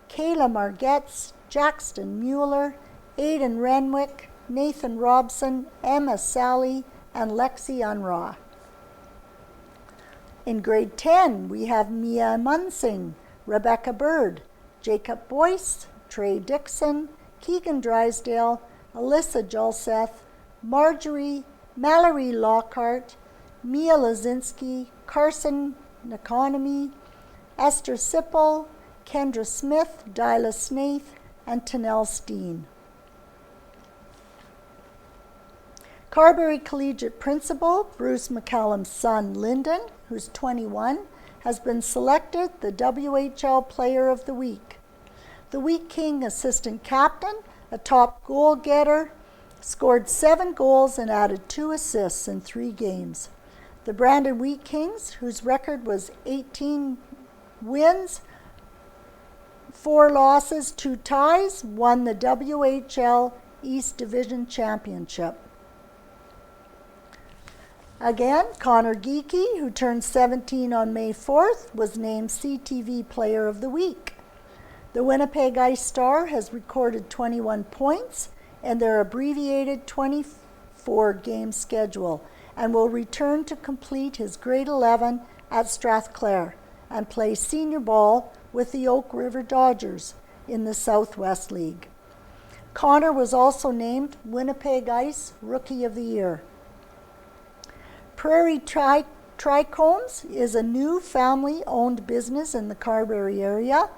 Kayla Margetts, Jackson Mueller, Aidan Renwick, Nathan Robson, Emma Sally, and Lexi Unraw. In grade 10, we have Mia Munsing, Rebecca Bird, Jacob Boyce, Trey Dixon, Keegan Drysdale, Alyssa Jolseth, Mallory Lockhart, Mia Lazinski, Carson Nekonomy, Esther Sipple, Kendra Smith, Dyla Snaith, and Tanel Steen. Carberry Collegiate Principal Bruce McCallum's son, Lyndon, who's 21, has been selected the WHL Player of the Week. The Wheat King assistant captain, a top goal getter, scored 7 goals and added 2 assists in 3 games. The Brandon Wheat Kings, whose record was 18 wins, 4 losses, 2 ties, won the WHL East Division Championship. Again, Connor Geekie, who turned 17 on May 4th, was named CTV Player of the Week. The Winnipeg Ice Star has recorded 21 points in their abbreviated 24-game schedule and will return to complete his grade 11 at Strathclair and play senior ball with the Oak River Dodgers in the Southwest League. Connor was also named Winnipeg Ice Rookie of the Year. Prairie Trichomes is a new family-owned business in the Carberry area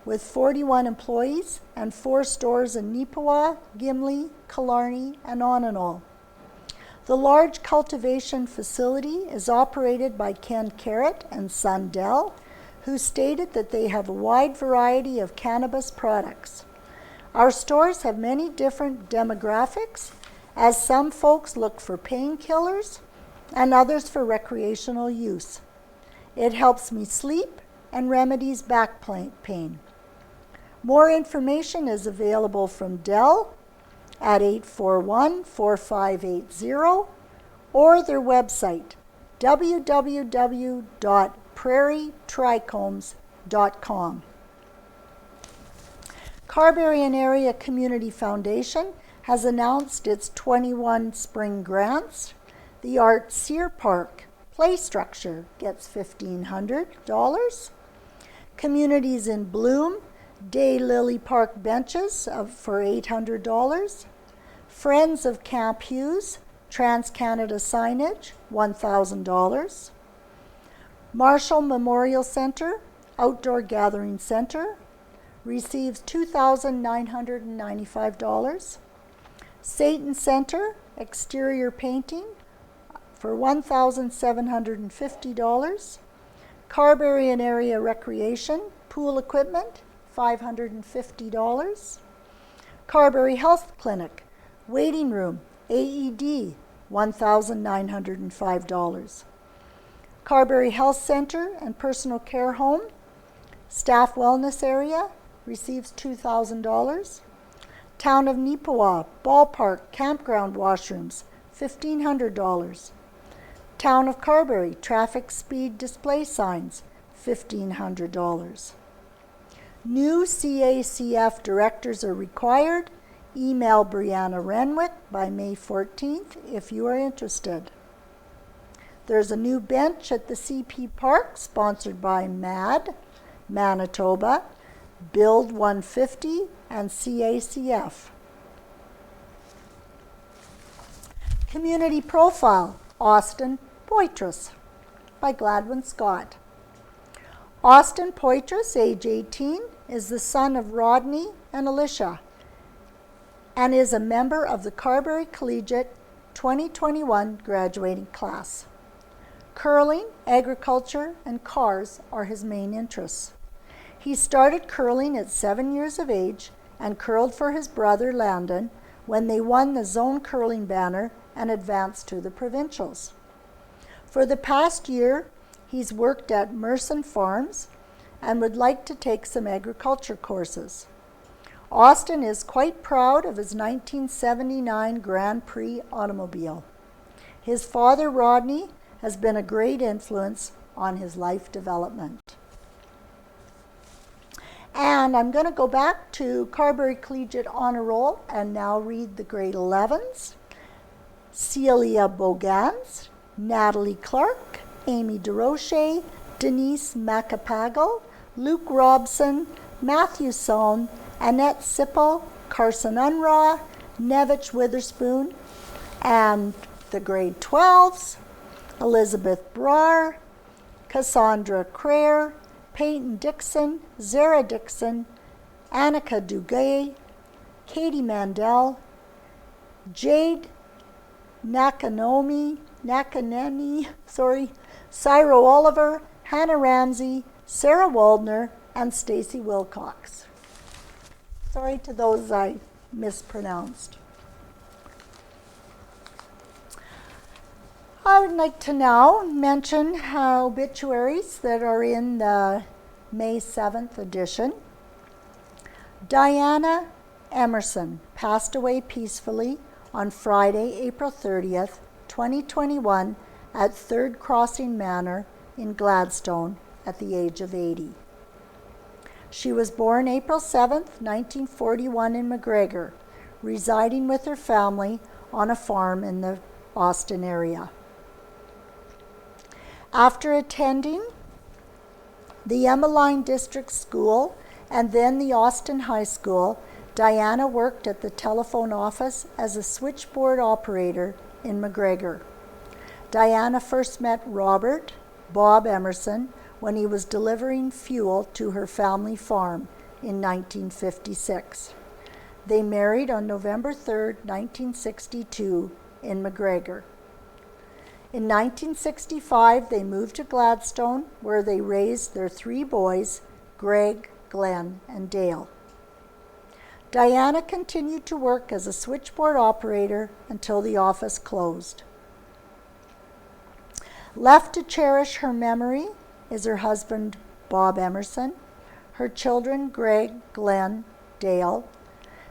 with 41 employees and 4 stores in Nipahwa, Gimli, Killarney, and Onanol. The large cultivation facility is operated by Ken Carrot and Son Dell, who stated that they have a wide variety of cannabis products. Our stores have many different demographics, as some folks look for painkillers and others for recreational use. It helps me sleep and remedies back pain. More information is available from Dell at 841-4580 or their website, www.prairietrichomes.com. Carberry and Area Community Foundation has announced its 21 spring grants. The Art Sear Park play structure gets $1,500. Communities in Bloom Day Lily Park benches for $800. Friends of Camp Hughes Trans-Canada signage, $1,000. Marshall Memorial Center Outdoor Gathering Center receives $2,995. Satan Center exterior painting for $1,750. Carberry and Area Recreation pool equipment, $550. Carberry Health Clinic waiting room AED, $1,905. Carberry Health Center and Personal Care Home staff wellness area receives $2,000. Town of Neepawa ballpark campground washrooms, $1,500. Town of Carberry traffic speed display signs, $1,500. New CACF directors are required. Email Brianna Renwick by May 14th if you are interested. There's a new bench at the CP Park sponsored by MAD, Manitoba, Build 150, and CACF. Community Profile, Austin Poitras by Gladwin Scott. Austin Poitras, age 18, is the son of Rodney and Alicia and is a member of the Carberry Collegiate 2021 graduating class. Curling, agriculture, and cars are his main interests. He started curling at 7 years of age and curled for his brother Landon when they won the zone curling banner and advanced to the provincials. For the past year, he's worked at Emerson Farms and would like to take some agriculture courses. Austin is quite proud of his 1979 Grand Prix automobile. His father, Rodney, has been a great influence on his life development. And I'm going to go back to Carberry Collegiate Honor Roll and now read the grade 11s. Celia Bogans, Natalie Clark, Amy DeRoche, Denise Macapagal, Luke Robson, Matthew Sohn, Annette Sippel, Carson Unraw, Nevich Witherspoon, and the grade 12s, Elizabeth Brar, Cassandra Crayer, Peyton Dixon, Zara Dixon, Annika Duguay, Katie Mandel, Jade Nakanemi, Cyro Oliver, Hannah Ramsey, Sarah Waldner, and Stacy Wilcox. Sorry to those I mispronounced. I would like to now mention obituaries that are in the May 7th edition. Diana Emerson passed away peacefully on Friday, April 30th, 2021 at 3rd Crossing Manor in Gladstone at the age of 80. She was born April 7th, 1941 in McGregor, residing with her family on a farm in the Austin area. After attending the Emmeline District School and then the Austin High School, Diana worked at the telephone office as a switchboard operator in McGregor. Diana first met Robert Bob Emerson when he was delivering fuel to her family farm in 1956. They married on November 3, 1962 in McGregor. In 1965, they moved to Gladstone, where they raised their 3 boys, Greg, Glenn, and Dale. Diana continued to work as a switchboard operator until the office closed. Left to cherish her memory is her husband, Bob Emerson, her children, Greg, Glenn, Dale.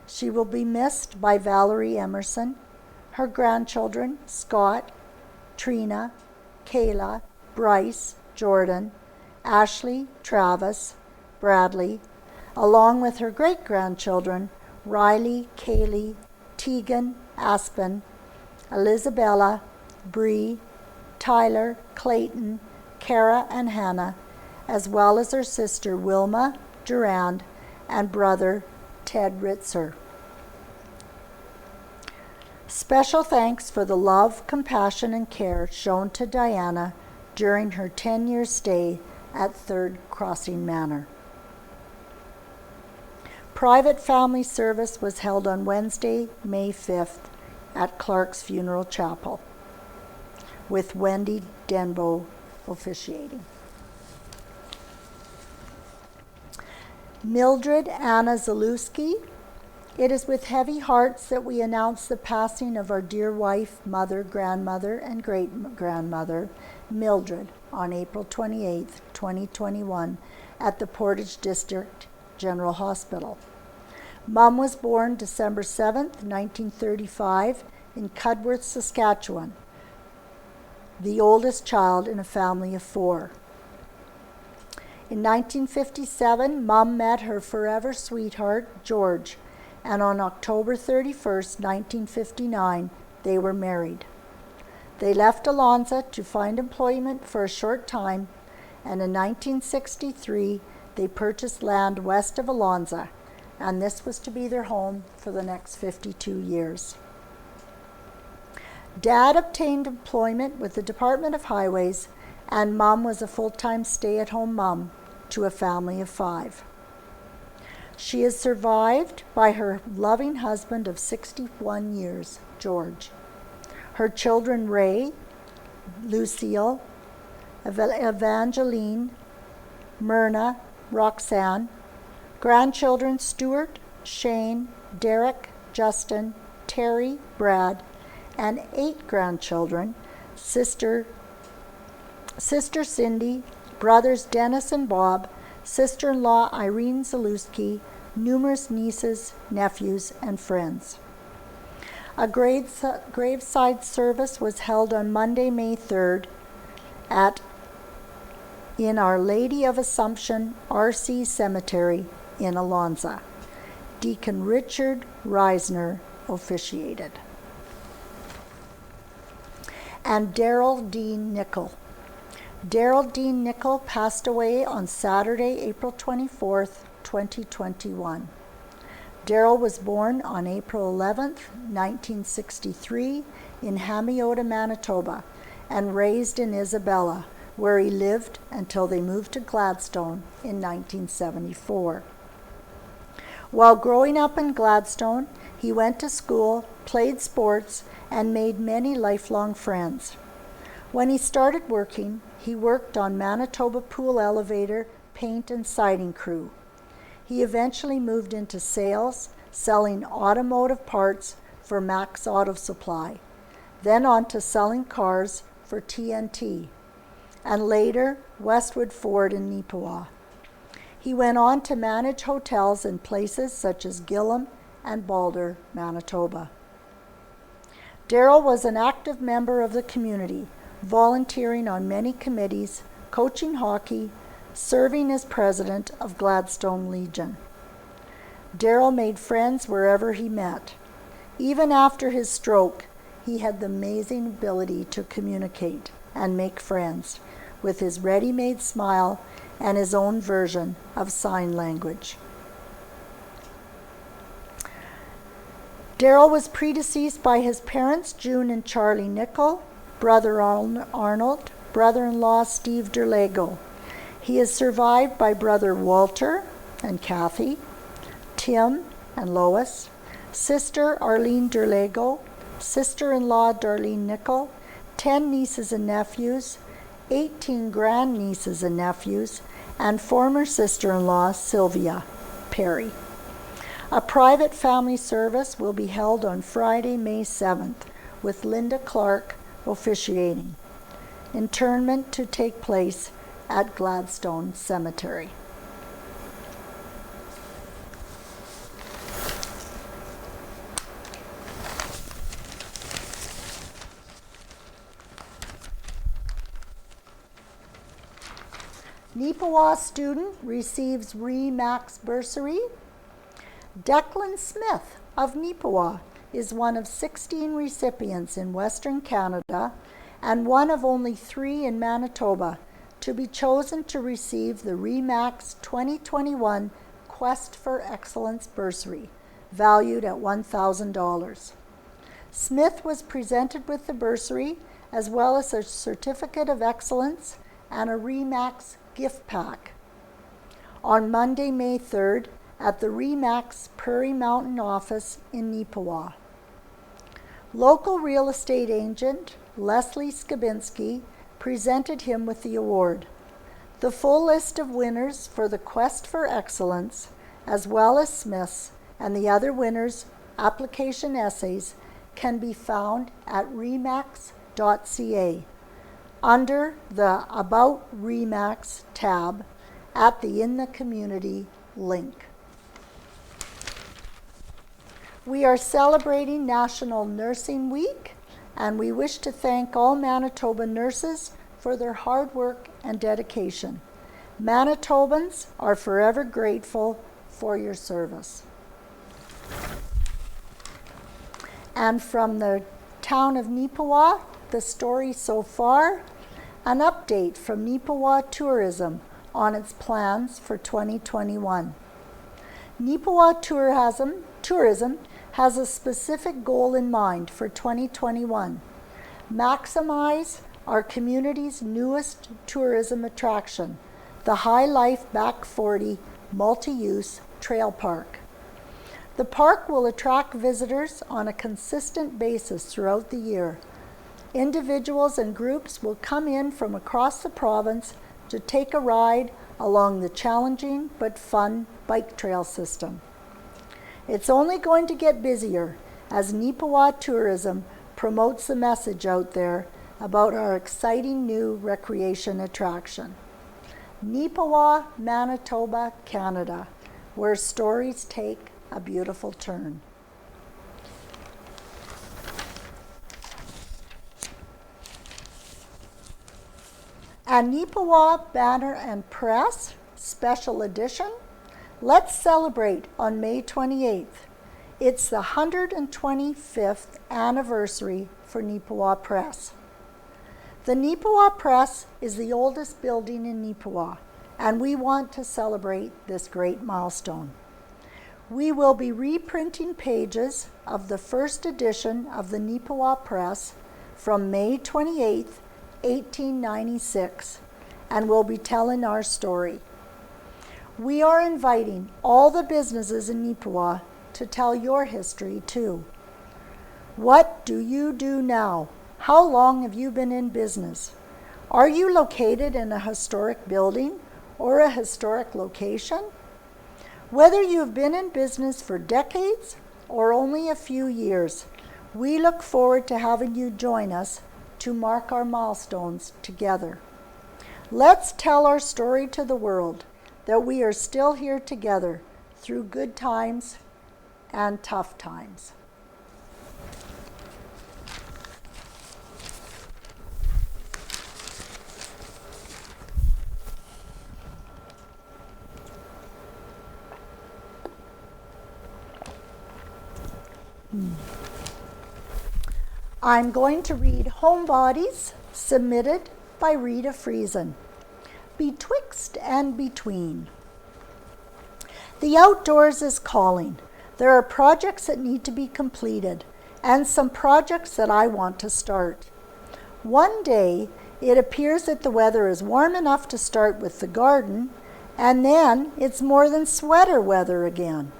She will be missed by Valerie Emerson, her grandchildren, Scott, Trina, Kayla, Bryce, Jordan, Ashley, Travis, Bradley, along with her great-grandchildren, Riley, Kaylee, Tegan, Aspen, Elizabella, Bree, Tyler, Clayton, Kara, and Hannah, as well as her sister Wilma Durand and brother Ted Ritzer. Special thanks for the love, compassion, and care shown to Diana during her 10-year stay at 3rd Crossing Manor. Private family service was held on Wednesday, May 5th at Clark's Funeral Chapel, with Wendy Denbo officiating. Mildred Anna Zalewski. It is with heavy hearts that we announce the passing of our dear wife, mother, grandmother, and great-grandmother, Mildred, on April 28, 2021, at the Portage District General Hospital. Mum was born December 7, 1935, in Cudworth, Saskatchewan, the oldest child in a family of 4. In 1957, Mum met her forever sweetheart, George, and on October 31st, 1959, they were married. They left Alonza to find employment for a short time, and in 1963, they purchased land west of Alonza, and this was to be their home for the next 52 years. Dad obtained employment with the Department of Highways, and Mum was a full-time stay-at-home mum to a family of 5. She is survived by her loving husband of 61 years, George. Her children, Ray, Lucille, Evangeline, Myrna, Roxanne, grandchildren, Stuart, Shane, Derek, Justin, Terry, Brad, and 8 grandchildren, sister Cindy, brothers Dennis and Bob, sister-in-law Irene Zalewski, numerous nieces, nephews, and friends. A graveside service was held on Monday, May 3rd in Our Lady of Assumption RC Cemetery in Alonza. Deacon Richard Reisner officiated. And Daryl Dean Nickel. Daryl Dean Nickel passed away on Saturday, April 24th, 2021. Daryl was born on April 11th, 1963 in Hamiota, Manitoba, and raised in Isabella, where he lived until they moved to Gladstone in 1974. While growing up in Gladstone, he went to school, played sports, and made many lifelong friends. When he started working, he worked on Manitoba Pool Elevator paint and siding crew. He eventually moved into sales, selling automotive parts for Max Auto Supply, then on to selling cars for TNT, and later Westwood Ford in Nipahwa. He went on to manage hotels in places such as Gillam and Balder, Manitoba. Daryl was an active member of the community, volunteering on many committees, coaching hockey, serving as president of Gladstone Legion. Daryl made friends wherever he met. Even after his stroke, he had the amazing ability to communicate and make friends with his ready-made smile and his own version of sign language. Daryl was predeceased by his parents, June and Charlie Nickel, brother Arnold, brother-in-law Steve Derlego. He is survived by brother Walter and Kathy, Tim and Lois, sister Arlene Derlego, sister-in-law Darlene Nickel, 10 nieces and nephews, 18 grandnieces and nephews, and former sister-in-law Sylvia Perry. A private family service will be held on Friday, May 7th, with Linda Clark officiating. Interment to take place at Gladstone Cemetery. Neepawa student receives RE/MAX bursary. Declan Smith of Neepawa is one of 16 recipients in Western Canada and one of only 3 in Manitoba to be chosen to receive the RE/MAX 2021 Quest for Excellence bursary, valued at $1,000. Smith was presented with the bursary as well as a certificate of excellence and a RE/MAX gift pack. On Monday, May 3rd, at the RE/MAX Prairie Mountain office in Nipahwa. Local real estate agent Leslie Skabinski presented him with the award. The full list of winners for the Quest for Excellence, as well as Smith's and the other winners' application essays, can be found at remax.ca under the About RE/MAX tab at the In the Community link. We are celebrating National Nursing Week, and we wish to thank all Manitoba nurses for their hard work and dedication. Manitobans are forever grateful for your service. And from the town of Nipahwa, the story so far, an update from Nipahwa Tourism on its plans for 2021. Nipahwa Tourism has a specific goal in mind for 2021. Maximize our community's newest tourism attraction, the High Life Back 40 multi-use trail park. The park will attract visitors on a consistent basis throughout the year. Individuals and groups will come in from across the province to take a ride along the challenging but fun bike trail system. It's only going to get busier as Nipahwa Tourism promotes the message out there about our exciting new recreation attraction. Nipahwa, Manitoba, Canada, where stories take a beautiful turn. A Nipahwa Banner and Press Special Edition. Let's celebrate on May 28th. It's the 125th anniversary for Nipahwa Press. The Nipahwa Press is the oldest building in Nipahwa, and we want to celebrate this great milestone. We will be reprinting pages of the first edition of the Nipahwa Press from May 28th, 1896, and we'll be telling our story. We are inviting all the businesses in Nipahwa to tell your history too. What do you do now? How long have you been in business? Are you located in a historic building or a historic location? Whether you have been in business for decades or only a few years, we look forward to having you join us to mark our milestones together. Let's tell our story to the world that we are still here together through good times and tough times. I'm going to read Homebodies, submitted by Rita Friesen. Betwixt and between. The outdoors is calling. There are projects that need to be completed and some projects that I want to start. One day, it appears that the weather is warm enough to start with the garden, and then it's more than sweater weather again.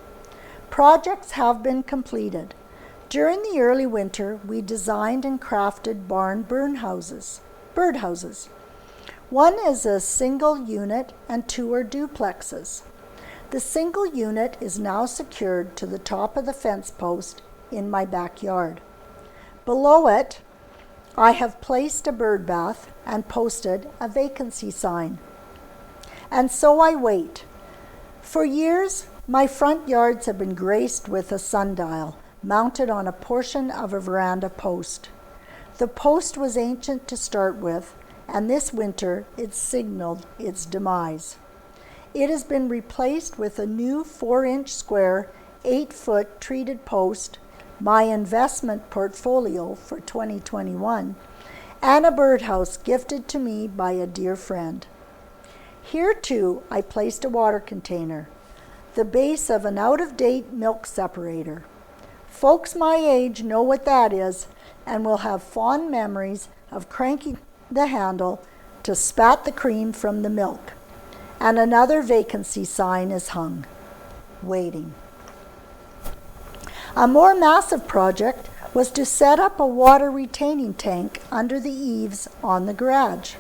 Projects have been completed. During the early winter, we designed and crafted barn birdhouses. One is a single unit and two are duplexes. The single unit is now secured to the top of the fence post in my backyard. Below it, I have placed a bird bath and posted a vacancy sign. And so I wait. For years, my front yards have been graced with a sundial mounted on a portion of a veranda post. The post was ancient to start with, and this winter it signaled its demise. It has been replaced with a new 4-inch square, 8-foot treated post, my investment portfolio for 2021, and a birdhouse gifted to me by a dear friend. Here too I placed a water container, the base of an out-of-date milk separator. Folks my age know what that is and will have fond memories of cranking the handle to spat the cream from the milk. And another vacancy sign is hung, waiting. A more massive project was to set up a water retaining tank under the eaves on the garage.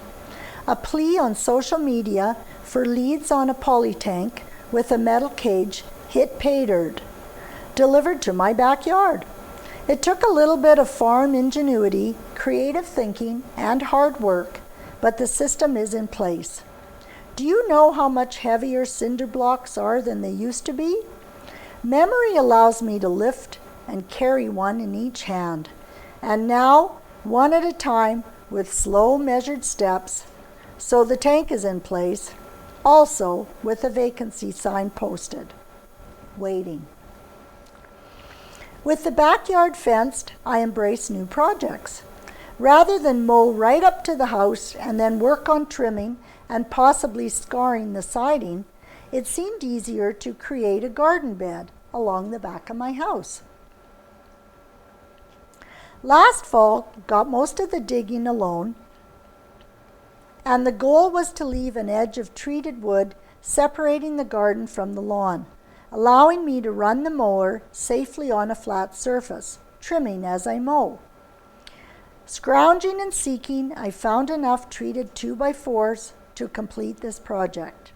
A plea on social media for leads on a poly tank with a metal cage hit pay dirt, delivered to my backyard. It took a little bit of farm ingenuity, creative thinking, and hard work, but the system is in place. Do you know how much heavier cinder blocks are than they used to be? Memory allows me to lift and carry one in each hand, and now, one at a time with slow measured steps, so the tank is in place, also with a vacancy sign posted, waiting. With the backyard fenced, I embrace new projects. Rather than mow right up to the house and then work on trimming and possibly scarring the siding, it seemed easier to create a garden bed along the back of my house. Last fall, got most of the digging alone, and the goal was to leave an edge of treated wood separating the garden from the lawn, allowing me to run the mower safely on a flat surface, trimming as I mow. Scrounging and seeking, I found enough treated 2x4s to complete this project.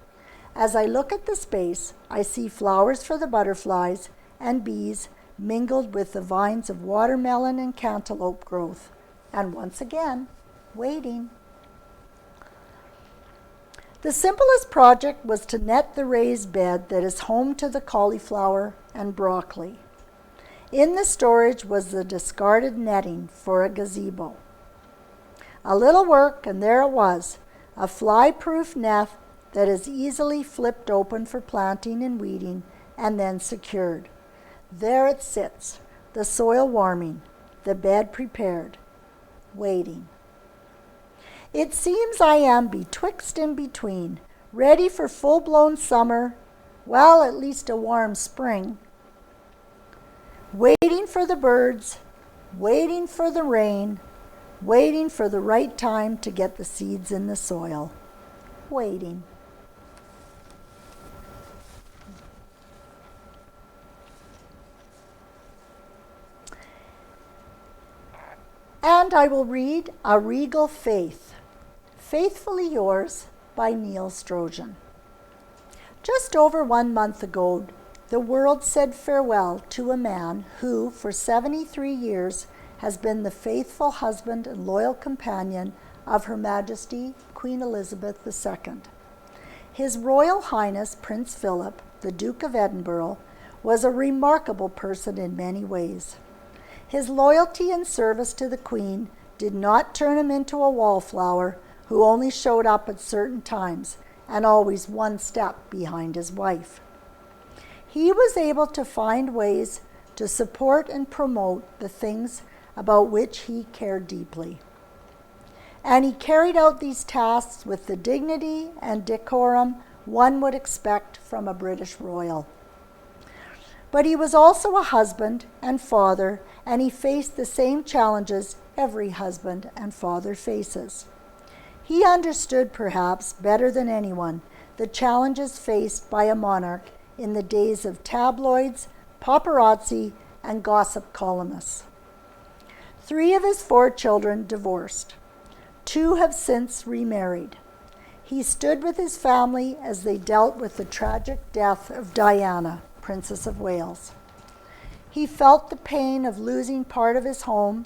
As I look at the space, I see flowers for the butterflies and bees mingled with the vines of watermelon and cantaloupe growth, and once again, waiting. The simplest project was to net the raised bed that is home to the cauliflower and broccoli. In the storage was the discarded netting for a gazebo. A little work, and there it was, a fly-proof net that is easily flipped open for planting and weeding and then secured. There it sits, the soil warming, the bed prepared, waiting. It seems I am betwixt and between, ready for full-blown summer, well, at least a warm spring, waiting for the birds, waiting for the rain, waiting for the right time to get the seeds in the soil, waiting. And I will read A Regal Faith, Faithfully Yours by Neil Strojan. Just over 1 month ago, the world said farewell to a man who, for 73 years, has been the faithful husband and loyal companion of Her Majesty Queen Elizabeth II. His Royal Highness Prince Philip, the Duke of Edinburgh, was a remarkable person in many ways. His loyalty and service to the Queen did not turn him into a wallflower who only showed up at certain times and always one step behind his wife. He was able to find ways to support and promote the things about which he cared deeply. And he carried out these tasks with the dignity and decorum one would expect from a British royal. But he was also a husband and father, and he faced the same challenges every husband and father faces. He understood, perhaps better than anyone, the challenges faced by a monarch in the days of tabloids, paparazzi, and gossip columnists. 3 of his 4 children divorced. 2 have since remarried. He stood with his family as they dealt with the tragic death of Diana, Princess of Wales. He felt the pain of losing part of his home,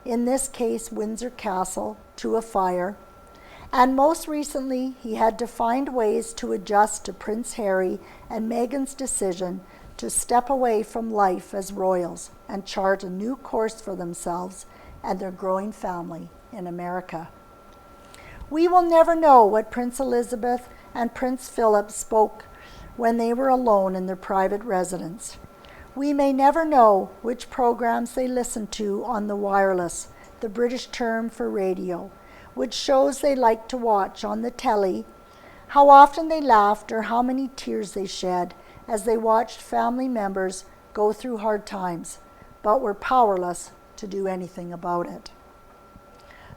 in this case Windsor Castle, to a fire. And most recently, he had to find ways to adjust to Prince Harry and Meghan's decision to step away from life as royals and chart a new course for themselves and their growing family in America. We will never know what Prince Elizabeth and Prince Philip spoke when they were alone in their private residence. We may never know which programs they listened to on the wireless, the British term for radio, which shows they liked to watch on the telly, how often they laughed or how many tears they shed as they watched family members go through hard times, but were powerless to do anything about it.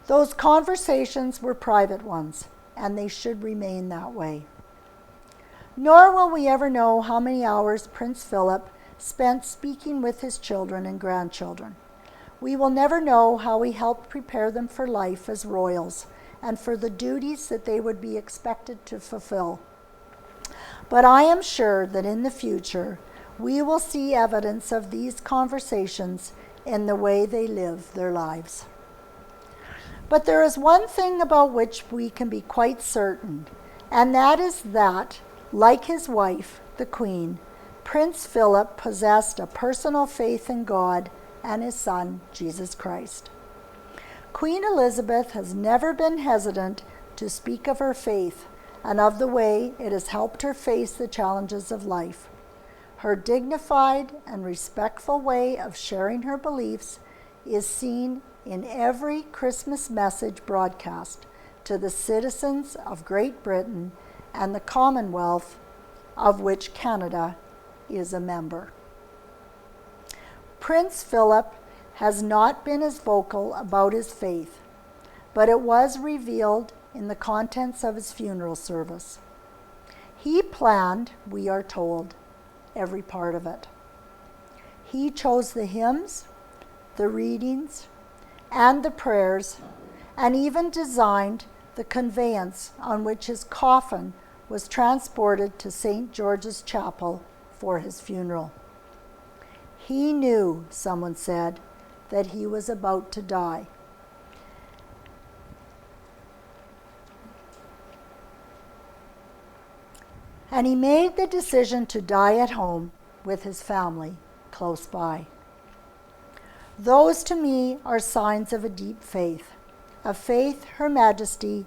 Those conversations were private ones, and they should remain that way. Nor will we ever know how many hours Prince Philip spent speaking with his children and grandchildren. We will never know how he helped prepare them for life as royals and for the duties that they would be expected to fulfill. But I am sure that in the future, we will see evidence of these conversations in the way they live their lives. But there is one thing about which we can be quite certain, and that is that, like his wife, the Queen, Prince Philip possessed a personal faith in God and his Son, Jesus Christ. Queen Elizabeth has never been hesitant to speak of her faith and of the way it has helped her face the challenges of life. Her dignified and respectful way of sharing her beliefs is seen in every Christmas message broadcast to the citizens of Great Britain and the Commonwealth, of which Canada is a member. Prince Philip has not been as vocal about his faith, but it was revealed in the contents of his funeral service. He planned, we are told, every part of it. He chose the hymns, the readings, and the prayers, and even designed the conveyance on which his coffin was transported to St. George's Chapel for his funeral. He knew, someone said, that he was about to die. And he made the decision to die at home with his family close by. Those to me are signs of a deep faith, a faith Her Majesty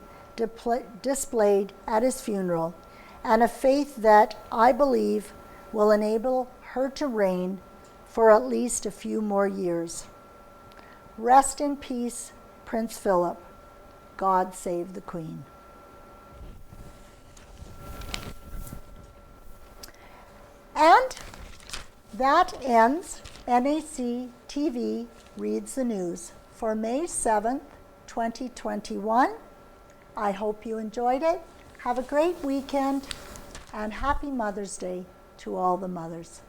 displayed at his funeral, and a faith that, I believe, will enable her to reign for at least a few more years. Rest in peace, Prince Philip. God save the Queen. And that ends NACTV Reads the News for May 7th, 2021. I hope you enjoyed it. Have a great weekend, and happy Mother's Day to all the mothers.